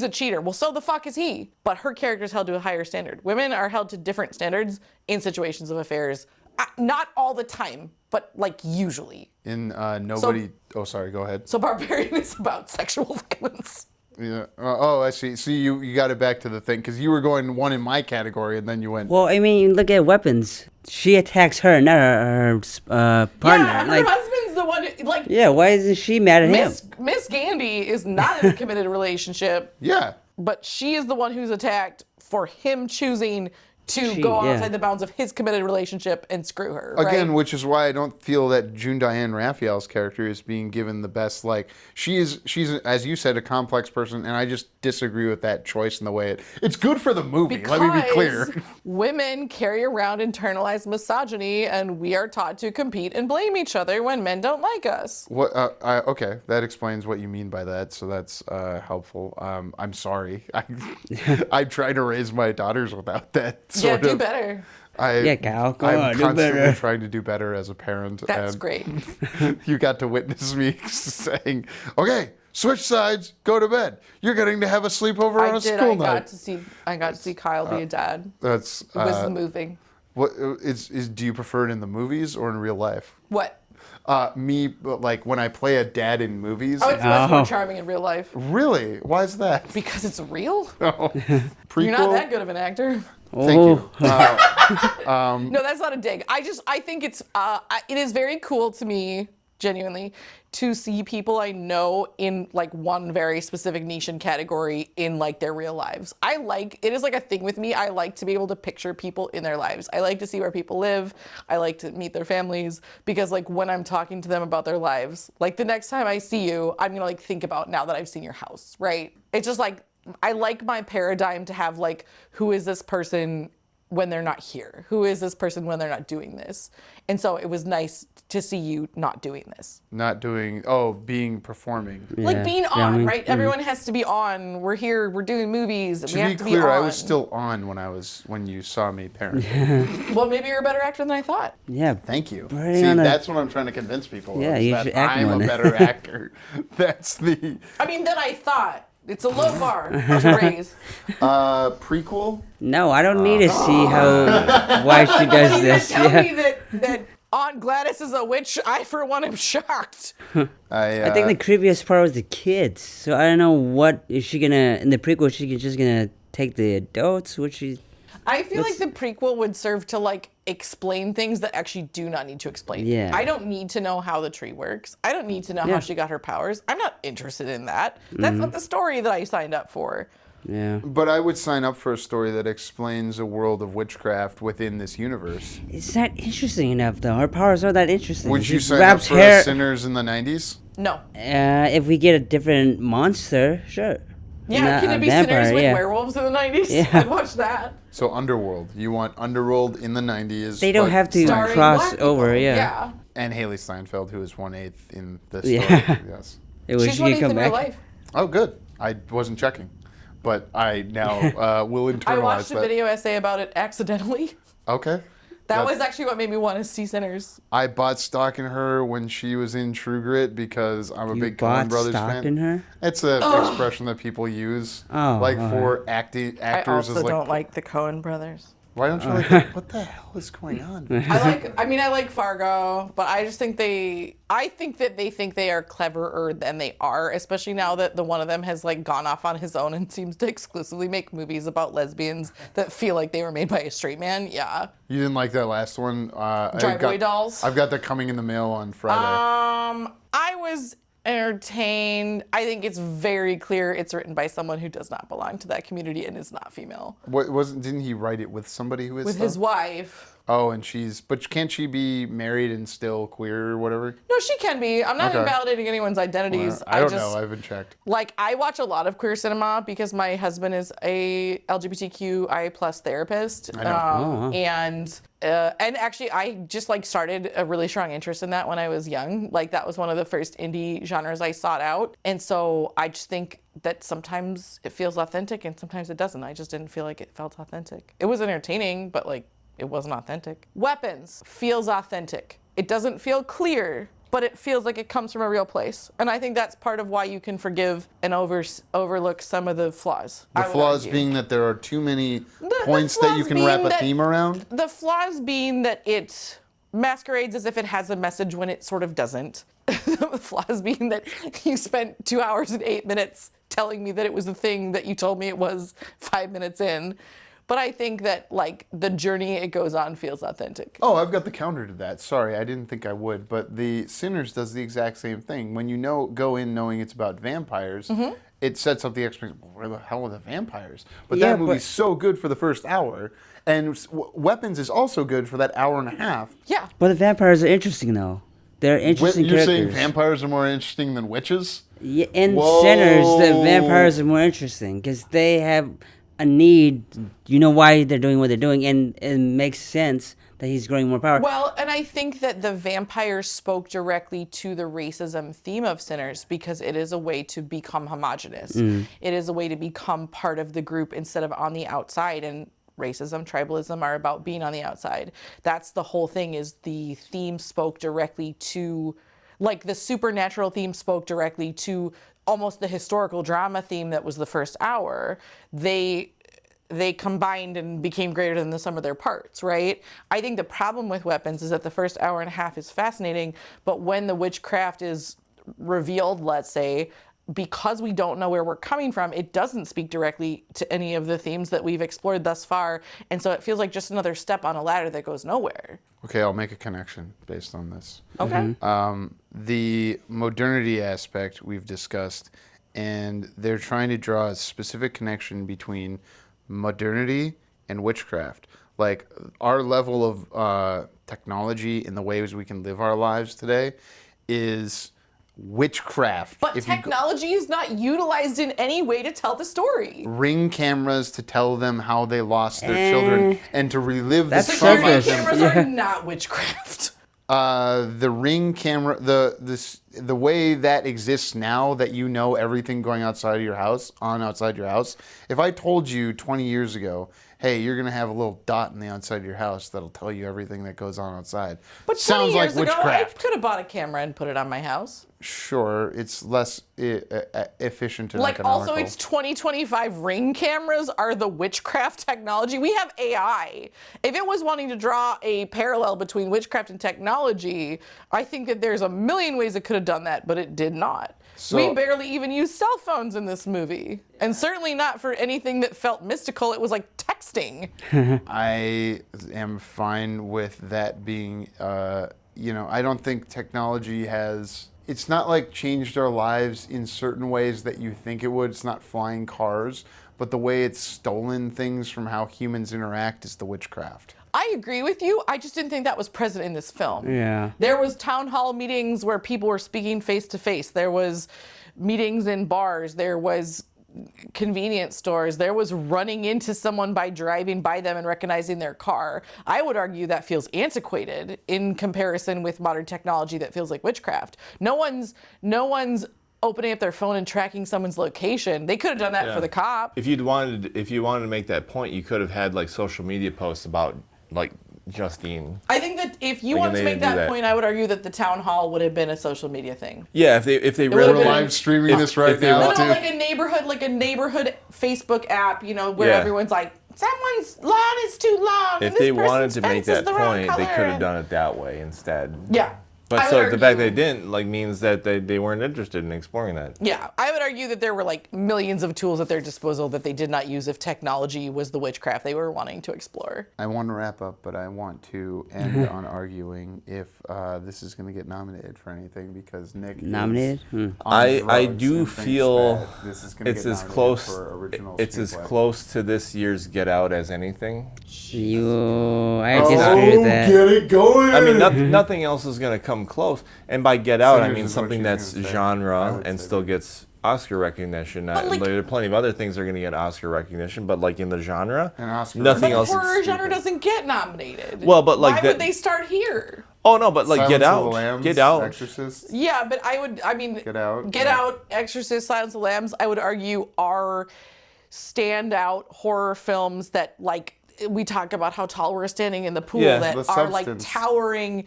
cheater. Well, so the fuck is he. But her character's held to a higher standard. Women are held to different standards in situations of affairs. Not all the time, but like usually. Oh, sorry, go ahead. So Barbarian is about sexual violence. Yeah. I see. See, you got it back to the thing because you were going one in my category and then you went. Well, I mean, look at weapons. She attacks her, not her partner. Yeah, her husband's the one who, like. Yeah, why isn't she mad at him? Miss Gandy is not in a committed relationship. Yeah. But she is the one who's attacked for him choosing to go outside the bounds of his committed relationship and screw her. Again, right? which is why I don't feel that June Diane Raphael's character is being given the best. Like she's as you said, a complex person, and I just disagree with that choice and the way it's good for the movie. Because let me be clear. Women carry around internalized misogyny, and we are taught to compete and blame each other when men don't like us. What? Okay, that explains what you mean by that. So that's helpful. I'm sorry. I try to raise my daughters without that. Do better. Kyle, I'm do constantly better. trying to do better as a parent. That's and great. You got to witness me saying, "Okay, switch sides, go to bed. You're getting to have a sleepover on a school night." I got to see Kyle be a dad. That's It was moving. What do you prefer it in the movies or in real life? What? Me, like when I play a dad in movies. Oh, it's much more charming in real life. Really? Why is that? Because it's real. Oh, prequel? You're not that good of an actor. Thank you. No, that's not a dig. I think it is very cool to me, genuinely, to see people I know in like one very specific niche and category in like their real lives. It is like a thing with me. I like to be able to picture people in their lives. I like to see where people live. I like to meet their families because like when I'm talking to them about their lives, like the next time I see you, I'm gonna like think about now that I've seen your house, right? It's just like, I like my paradigm to have like, who is this person when they're not here? Who is this person when they're not doing this? And so it was nice to see you not doing this. Being performing. Like being on, right? Everyone has to be on. We're here, we're doing movies. To be clear, I was still on when you saw me parent. Well, maybe you're a better actor than I thought. Yeah. Thank you. Right See, on that's what I'm trying to convince people Yeah, of. you That should act I'm on a it. better actor. That's the I mean, than I thought. It's a low bar to raise. prequel. No, I don't need to see why she does this. Tell Yeah. me that Aunt Gladys is a witch. I, for one, am shocked. I think the creepiest part was the kids. So I don't know what is she gonna in the prequel. She's just gonna take the adults. What she? I feel like the prequel would serve to like explain things that actually do not need to explain. Yeah. I don't need to know how the tree works. I don't need to know how she got her powers. I'm not interested in that. That's not the story that I signed up for. Yeah. But I would sign up for a story that explains a world of witchcraft within this universe. It's not interesting enough though. Her powers are that interesting. Would She you sign up wraps for hair. Sinners in the 90s? No. If we get a different monster, sure. Yeah, Not can a it be vampire, Sinners with yeah. werewolves in the 90s? Yeah. I'd watch that. So Underworld. You want Underworld in the 90s. They don't but have to Starring cross black people. over. Yeah. Yeah. And Haley Steinfeld, who is 1/8 in the story. Yeah. Yes. She's She one could come in real back. life. Oh, good. I wasn't checking. But I now will internalize I watched a that. video essay about it accidentally. Okay. That was actually what made me want to see Sinners. I bought stock in her when she was in True Grit because I'm a You big bought Coen Brothers stock fan. in her? It's an expression that people use, Oh, for actors. I also is like, don't like the Coen brothers. why don't you like that? What the hell is going on? I like Fargo, but I just think I think that they think they are cleverer than they are, especially now that the one of them has like gone off on his own and seems to exclusively make movies about lesbians that feel like they were made by a straight man. Yeah. You didn't like that last one? Dry Boy Dolls? I've got that coming in the mail on Friday. I was entertained. I think it's very clear it's written by someone who does not belong to that community and is not female. Didn't he write it with somebody who is? With though? his wife. Oh, and but can't she be married and still queer or whatever? No, she can be. I'm not Okay. invalidating anyone's identities. I don't know. I haven't checked. Like, I watch a lot of queer cinema because my husband is a LGBTQI plus therapist. I know. And actually, I just like started a really strong interest in that when I was young. Like, that was one of the first indie genres I sought out. And so I just think that sometimes it feels authentic and sometimes it doesn't. I just didn't feel like it felt authentic. It was entertaining, but like, it wasn't authentic. Weapons feels authentic. It doesn't feel clear, but it feels like it comes from a real place. And I think that's part of why you can forgive and overlook some of the flaws. The flaws being that there are too many points that you can wrap a theme around? The flaws being that it masquerades as if it has a message when it sort of doesn't. The flaws being that you spent 2 hours and 8 minutes telling me that it was the thing that you told me it was 5 minutes in. But I think that, like, the journey it goes on feels authentic. Oh, I've got the counter to that. Sorry, I didn't think I would. But the Sinners does the exact same thing. When you go in knowing it's about vampires, it sets up the expectation, where the hell are the vampires? But that movie's so good for the first hour. And Weapons is also good for that hour and a half. Yeah. But the vampires are interesting, though. They're interesting You're characters. saying vampires are more interesting than witches? Yeah, in Sinners, the vampires are more interesting because they have a need. You know why they're doing what they're doing, and it makes sense that he's growing more power. Well, and I think that the vampires spoke directly to the racism theme of Sinners because it is a way to become homogenous. It is a way to become part of the group instead of on the outside. And racism, tribalism are about being on the outside. That's the whole thing, is the theme spoke directly to, like, the supernatural theme spoke directly to almost the historical drama theme that was the first hour. They combined and became greater than the sum of their parts, right? I think the problem with Weapons is that the first hour and a half is fascinating, but when the witchcraft is revealed, let's say, because we don't know where we're coming from, it doesn't speak directly to any of the themes that we've explored thus far. And so it feels like just another step on a ladder that goes nowhere. Okay, I'll make a connection based on this. Okay. The modernity aspect we've discussed, and they're trying to draw a specific connection between modernity and witchcraft. Like, our level of technology in the ways we can live our lives today is witchcraft. But technology is not utilized in any way to tell the story. Ring cameras to tell them how they lost their children and to relive the Security trauma. cameras are not witchcraft. The Ring camera, the way that exists now, that you know everything going outside your house. If I told you 20 years ago, hey, you're gonna have a little dot in the outside of your house that'll tell you everything that goes on outside. But 20 sounds like years ago, I witchcraft. could have bought a camera and put it on my house. Sure, it's less efficient and Like, economical. also, it's 2025. Ring cameras are the witchcraft technology. We have AI. If it was wanting to draw a parallel between witchcraft and technology, I think that there's a million ways it could have done that, but it did not. We barely even use cell phones in this movie. And certainly not for anything that felt mystical. It was like texting. I am fine with that being, I don't think technology has, it's not like changed our lives in certain ways that you think it would. It's not flying cars, but the way it's stolen things from how humans interact is the witchcraft. I agree with you. I just didn't think that was present in this film. Yeah. There was town hall meetings where people were speaking face to face. There was meetings in bars. There was convenience stores. There was running into someone by driving by them and recognizing their car. I would argue that feels antiquated in comparison with modern technology that feels like witchcraft. No one's opening up their phone and tracking someone's location. They could have done that for the cop. If you wanted to make that point, you could have had like social media posts about like Justine. I think that if you wanted to make that point, I would argue that the town hall would have been a social media thing. Yeah, if they We're really live streaming this right now. No, like a neighborhood Facebook app, where everyone's like, someone's lawn is too long. If they wanted to make that point, they could have done it that way instead. Yeah. But so the fact they didn't means that they weren't interested in exploring that. Yeah, I would argue that there were like millions of tools at their disposal that they did not use if technology was the witchcraft they were wanting to explore. I want to wrap up, but I want to end on arguing if this is going to get nominated for anything, because Nick Nominated? is on I drugs do and thinks feel that this is gonna it's get as nominated close for original It's as screenplay. close to this year's Get Out as anything. I disagree with that. Get it going! I mean, nothing else is going to come close. And by Get Out, I Sinners mean is what something she's that's gonna say. I genre would and say still that. gets Oscar recognition. like- There are plenty of other things that are going to get Oscar recognition, but like in the genre, An Oscar nothing But else. horror is genre stupid. doesn't get nominated. Well, but like why that- would they start here? Oh no, but like Get Silence of Out, the Lambs, Get Out. Exorcist. Yeah, but I mean, Get Out. Get Yeah. Out, Exorcist, Silence of the Lambs, I would argue are standout horror films that, like, we talk about how tall we're standing in the pool, Yeah. that The are like Substance. towering.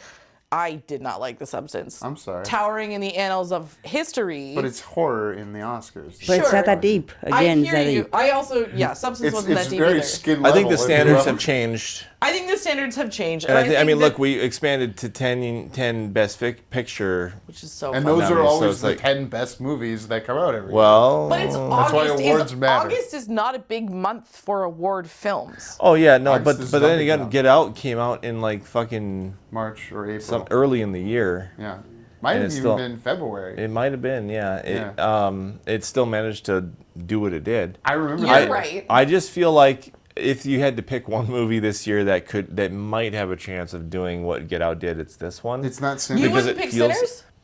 I did not like The Substance. I'm sorry. Towering in the annals of history. But it's horror in the Oscars. But it's Sure. not that deep. Again, I it's hear not you. deep. I also, yeah, Substance wasn't It's that deep very either. skin I level. think the if you standards will. have changed. I think the standards have changed. And I think mean, that- look, we expanded to 10 Best Picture. which is so And fun. those are So always it's the like- 10 best movies that come out every year. Well, But it's why August. awards matter. August is not a big month for award films. oh yeah, no, August but is then dumping again, ground. Get Out came out in like fucking March or April. some early in the year. Yeah. Might And have it's even still- been February. It might have been, yeah. Yeah. It still managed to do what it did. I remember You're that. right. I just feel like if you had to pick one movie this year that might have a chance of doing what Get Out did, it's this one. It's not You simple. Because wouldn't it pick feels-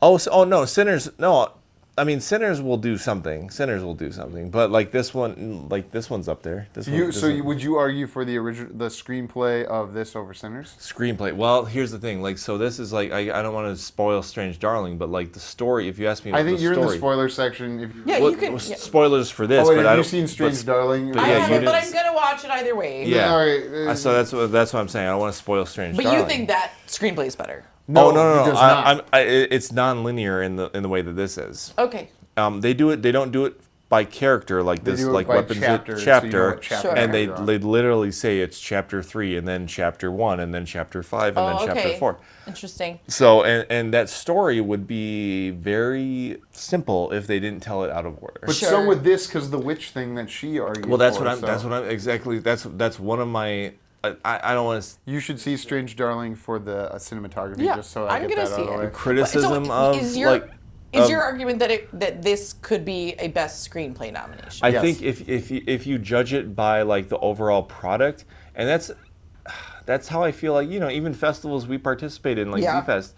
Sinners? Oh no, Sinners. No, I mean Sinners will do something. Sinners will do something. But like this one's up there. This Would you argue for the screenplay of this over Sinners? screenplay? Well, here's the thing. Like, so this is like I don't want to spoil Strange Darling, but like the story. If you ask me, I about think the you're in the story, spoiler section. If you, Yeah, Well, you can. well, Yeah. spoilers for this, Oh, wait, but I have you don't. seen Strange Darling? but I yeah, you haven't, but didn't- I'm gonna watch it either way. Yeah. All right, So that's what I'm saying. I don't want to spoil Strange But Darling. you think that screenplay is better? No, Oh no! it does not. It's non-linear in the way that this is. Okay. They do it. They don't do it by character like They this, do it like by weapons chapter, so you know chapter, what chapter Sure. and you're on. they literally say it's chapter 3 and then chapter 1 and then chapter 5 and Oh, then chapter okay. 4. Interesting. So and that story would be very simple if they didn't tell it out of order. But Sure. so would this, because the witch thing that she argued. Well, that's for, what I'm. so That's what I'm exactly. That's one of my. I don't want to. You should see Strange Darling for the cinematography, Yeah, just so I I'm get gonna that see out of the it. way. Criticism So of is your like. is your argument that this could be a best screenplay nomination? I Yes. think if you judge it by like the overall product, and that's how I feel like even festivals we participate in like Yeah. Z-Fest,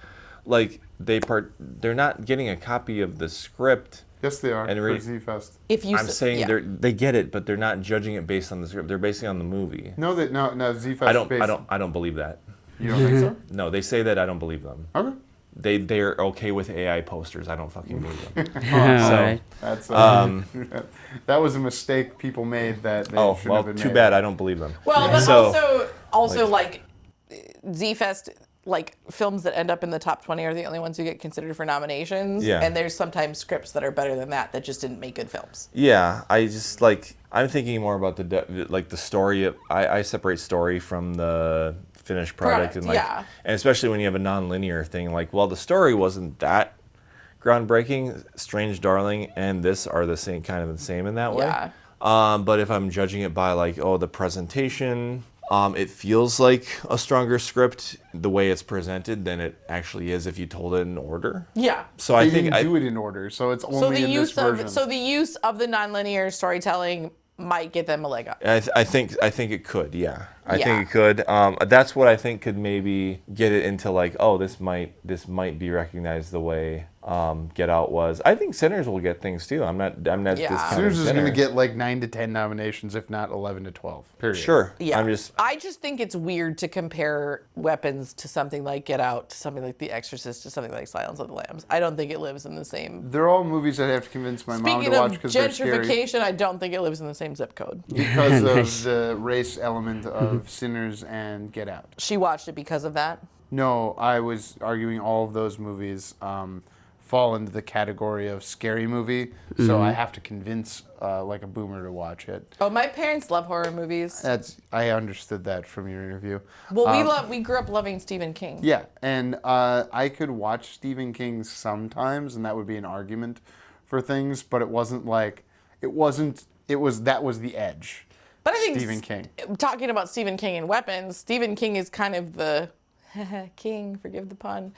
like they're not getting a copy of the script. Yes, they are And for really- Z-Fest. if you I'm s- saying yeah. they get it, but they're not judging it based on the script. They're basing it on the movie. No, Z-Fest. I based. don't believe that. You don't think so? No, they say that. I don't believe them. Okay. They're okay with AI posters. I don't fucking believe them. Alright. That's that was a mistake people made that they Oh shouldn't well, have been too made. bad. I don't believe them. Well, but So, also like Z-Fest, like films that end up in the top 20 are the only ones who get considered for nominations. Yeah. And there's sometimes scripts that are better than that just didn't make good films. Yeah, I just I'm thinking more about the story. I separate story from the finished product, and yeah. and especially when you have a non-linear thing. Like, well, the story wasn't that groundbreaking. Strange Darling and this are the same the same in that way. Yeah. But if I'm judging it by the presentation, it feels like a stronger script the way it's presented than it actually is if you told it in order. Yeah. So They I think didn't do it in order, so it's So only the in use this version. of the use of the nonlinear storytelling might get them a leg up. I think it could, yeah. I Yeah. think it could. That's what I think could maybe get it into this might be recognized the way Get Out was. I think Sinners will get things too. I'm not Yeah. discounting Sinners is going to Sinners. get like 9 to 10 nominations, if not 11 to 12. Period. Sure. Yeah. I I just think it's weird to compare Weapons to something like Get Out, to something like The Exorcist, to something like Silence of the Lambs. I don't think it lives in the same. They're all movies that I have to convince my mom Speaking to of watch because they're scary. gentrification, I don't think it lives in the same zip code. Because of the race element of Sinners and Get Out. She watched it because of that. No, I was arguing all of those movies fall into the category of scary movie, so I have to convince like a boomer to watch it. Oh, my parents love horror movies. I understood that from your interview. Well, we grew up loving Stephen King. Yeah, and I could watch Stephen King sometimes, and that would be an argument for things, but it wasn't like that was the edge. But I think Stephen King. Talking about Stephen King and Weapons, Stephen King is kind of the king, forgive the pun,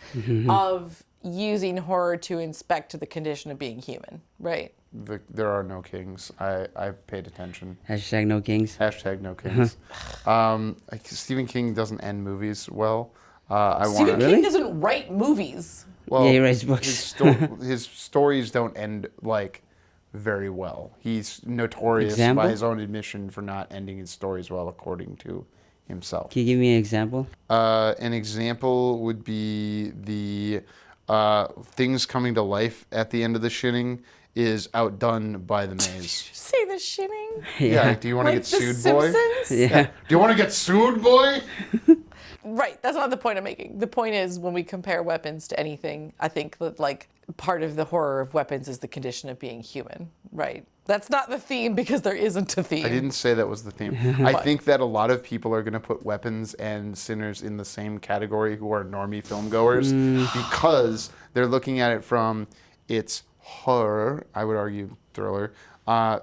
of using horror to inspect the condition of being human, right? there are no kings. I paid attention. Hashtag no kings. Hashtag no kings. Stephen King doesn't end movies well. Stephen King doesn't write movies. Well, Yeah, he writes books. his stories don't end like very well. He's notorious Example? by his own admission for not ending his stories well, according to himself. Can you give me an example? An example would be the things coming to life at the end of the shitting is outdone by the maze. Say the shitting. Yeah. Do you want to Like get the sued, boy? Simpsons? Yeah. Do you want to get sued, boy? Right. That's not the point I'm making. The point is when we compare weapons to anything, I think that like part of the horror of weapons is the condition of being human. Right. That's not the theme because there isn't a theme. I didn't say that was the theme. I think that a lot of people are going to put weapons and sinners in the same category who are normie film goers because they're looking at it from its horror, I would argue thriller.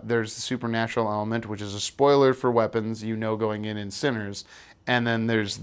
There's the supernatural element, which is a spoiler for weapons, going in Sinners. And then there's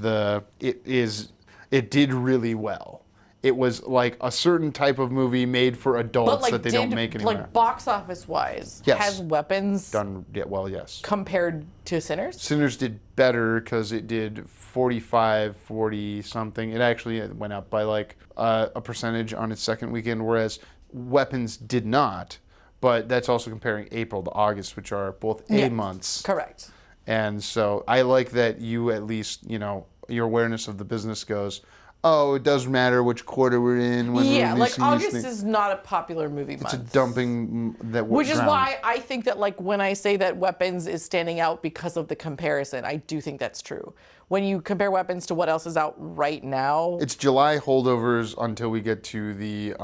it did really well. It was like a certain type of movie made for adults that they don't make anymore. Like box office wise, Yes. has weapons Done well, yes. compared to Sinners? Sinners did better because it did 40 something. It actually went up by like a percentage on its second weekend, whereas Weapons did not. But that's also comparing April to August, which are both A months. Correct. And so I like that you at least, your awareness of the business goes, oh, it doesn't matter which quarter we're in. When Yeah, we're like releasing these August things. is not a popular movie month. It's a dumping that Which is ground. why I think that like when I say that Weapons is standing out because of the comparison, I do think that's true. When you compare Weapons to what else is out right now, It's July holdovers until we get to the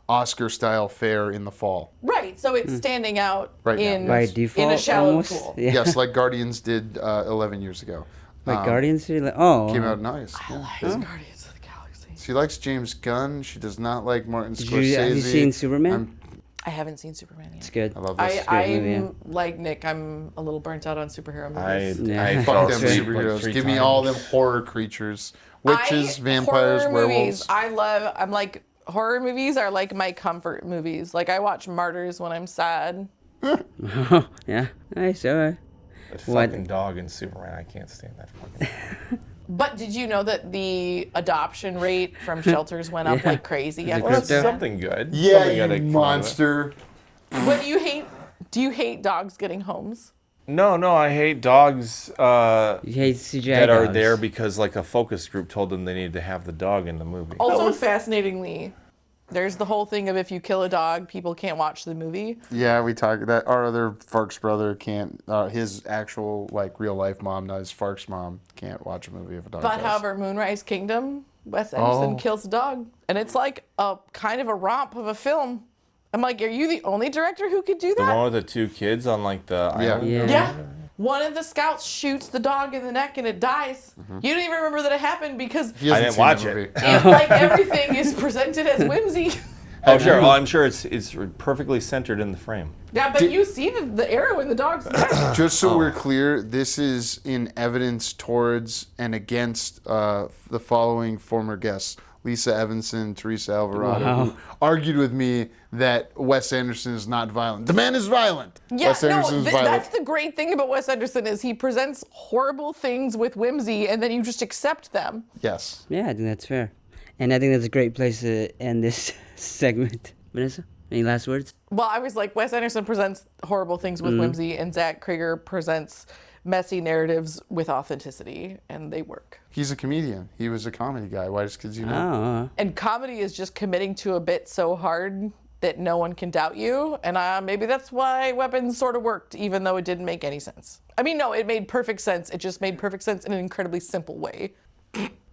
Oscar-style fare in the fall. right? So it's standing out Right now, in yes. By default, in a shallow almost. pool. Yeah. Yes, like Guardians did 11 years ago. Like Guardians? Oh. Came out in August. I Yeah. like Guardians of the Galaxy. She likes James Gunn. She does not like Martin Have Scorsese. you seen Superman? I haven't seen Superman yet. It's good. I love this. great movie, I'm like Nick. I'm a little burnt out on superhero I, movies. Yeah. I Fuck fell them asleep superheroes. like 3 Give me times. all them horror creatures. Witches, vampires, horror werewolves. Movies, I'm like horror movies are like my comfort movies. Like I watch Martyrs when I'm sad. Yeah. Nice. All right. That What? fucking dog in Superman, I can't stand that fucking But did you know that the adoption rate from shelters went up Yeah. like crazy? Is it after Well, that's Crypto? something good. Yeah, Something gotta you come out of it. monster. But do you hate dogs getting homes? No, I hate dogs You hate CGI that are dogs. there because like a focus group told them they needed to have the dog in the movie. Also, fascinatingly, there's the whole thing of if you kill a dog, people can't watch the movie. Yeah, we talked that our other Farx brother can't. His actual like real life mom, not his Farx mom, can't watch a movie if a dog. But dies. however, Moonrise Kingdom, Wes Anderson Oh. kills a dog, and it's like a kind of a romp of a film. I'm like, are you the only director who could do The that? one with the 2 kids on like the island. Yeah. Yeah. One of the scouts shoots the dog in the neck and it dies. You don't even remember that it happened because He hasn't I didn't seen watch the it. movie. like everything is presented as whimsy. Oh sure. Oh, I'm sure it's perfectly centered in the frame. Yeah, but you see the arrow in the dog's neck. Just so we're clear, this is in evidence towards and against the following former guests: Lisa Evanson, Teresa Alvarado, Wow. who argued with me that Wes Anderson is not violent. The man is violent. Yeah, Wes Anderson is violent. that's the great thing about Wes Anderson is he presents horrible things with whimsy and then you just accept them. Yes. Yeah, I think that's fair. And I think that's a great place to end this segment. Vanessa, any last words? Well, I was like, Wes Anderson presents horrible things with whimsy and Zach Krieger presents messy narratives with authenticity, and they work. He's a comedian. He was a comedy guy. Why just because you know? Oh. And comedy is just committing to a bit so hard that no one can doubt you. And maybe that's why Weapons sort of worked, even though it didn't make any sense. I mean, no, it made perfect sense. It just made perfect sense in an incredibly simple way.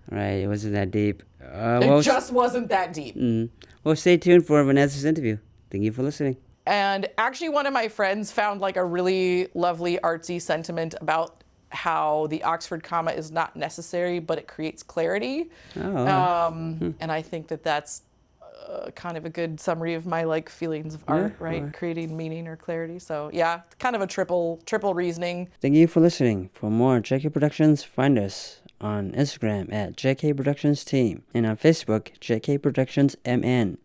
Right, it wasn't that deep. It just wasn't that deep. Well, stay tuned for Vanessa's interview. Thank you for listening. And actually, one of my friends found like a really lovely artsy sentiment about how the Oxford comma is not necessary, but it creates clarity. And I think that that's kind of a good summary of my like feelings of art, right? Creating meaning or clarity. So yeah, kind of a triple reasoning. Thank you for listening. For more JK Productions, find us on Instagram at JK Productions Team and on Facebook, JK Productions MN.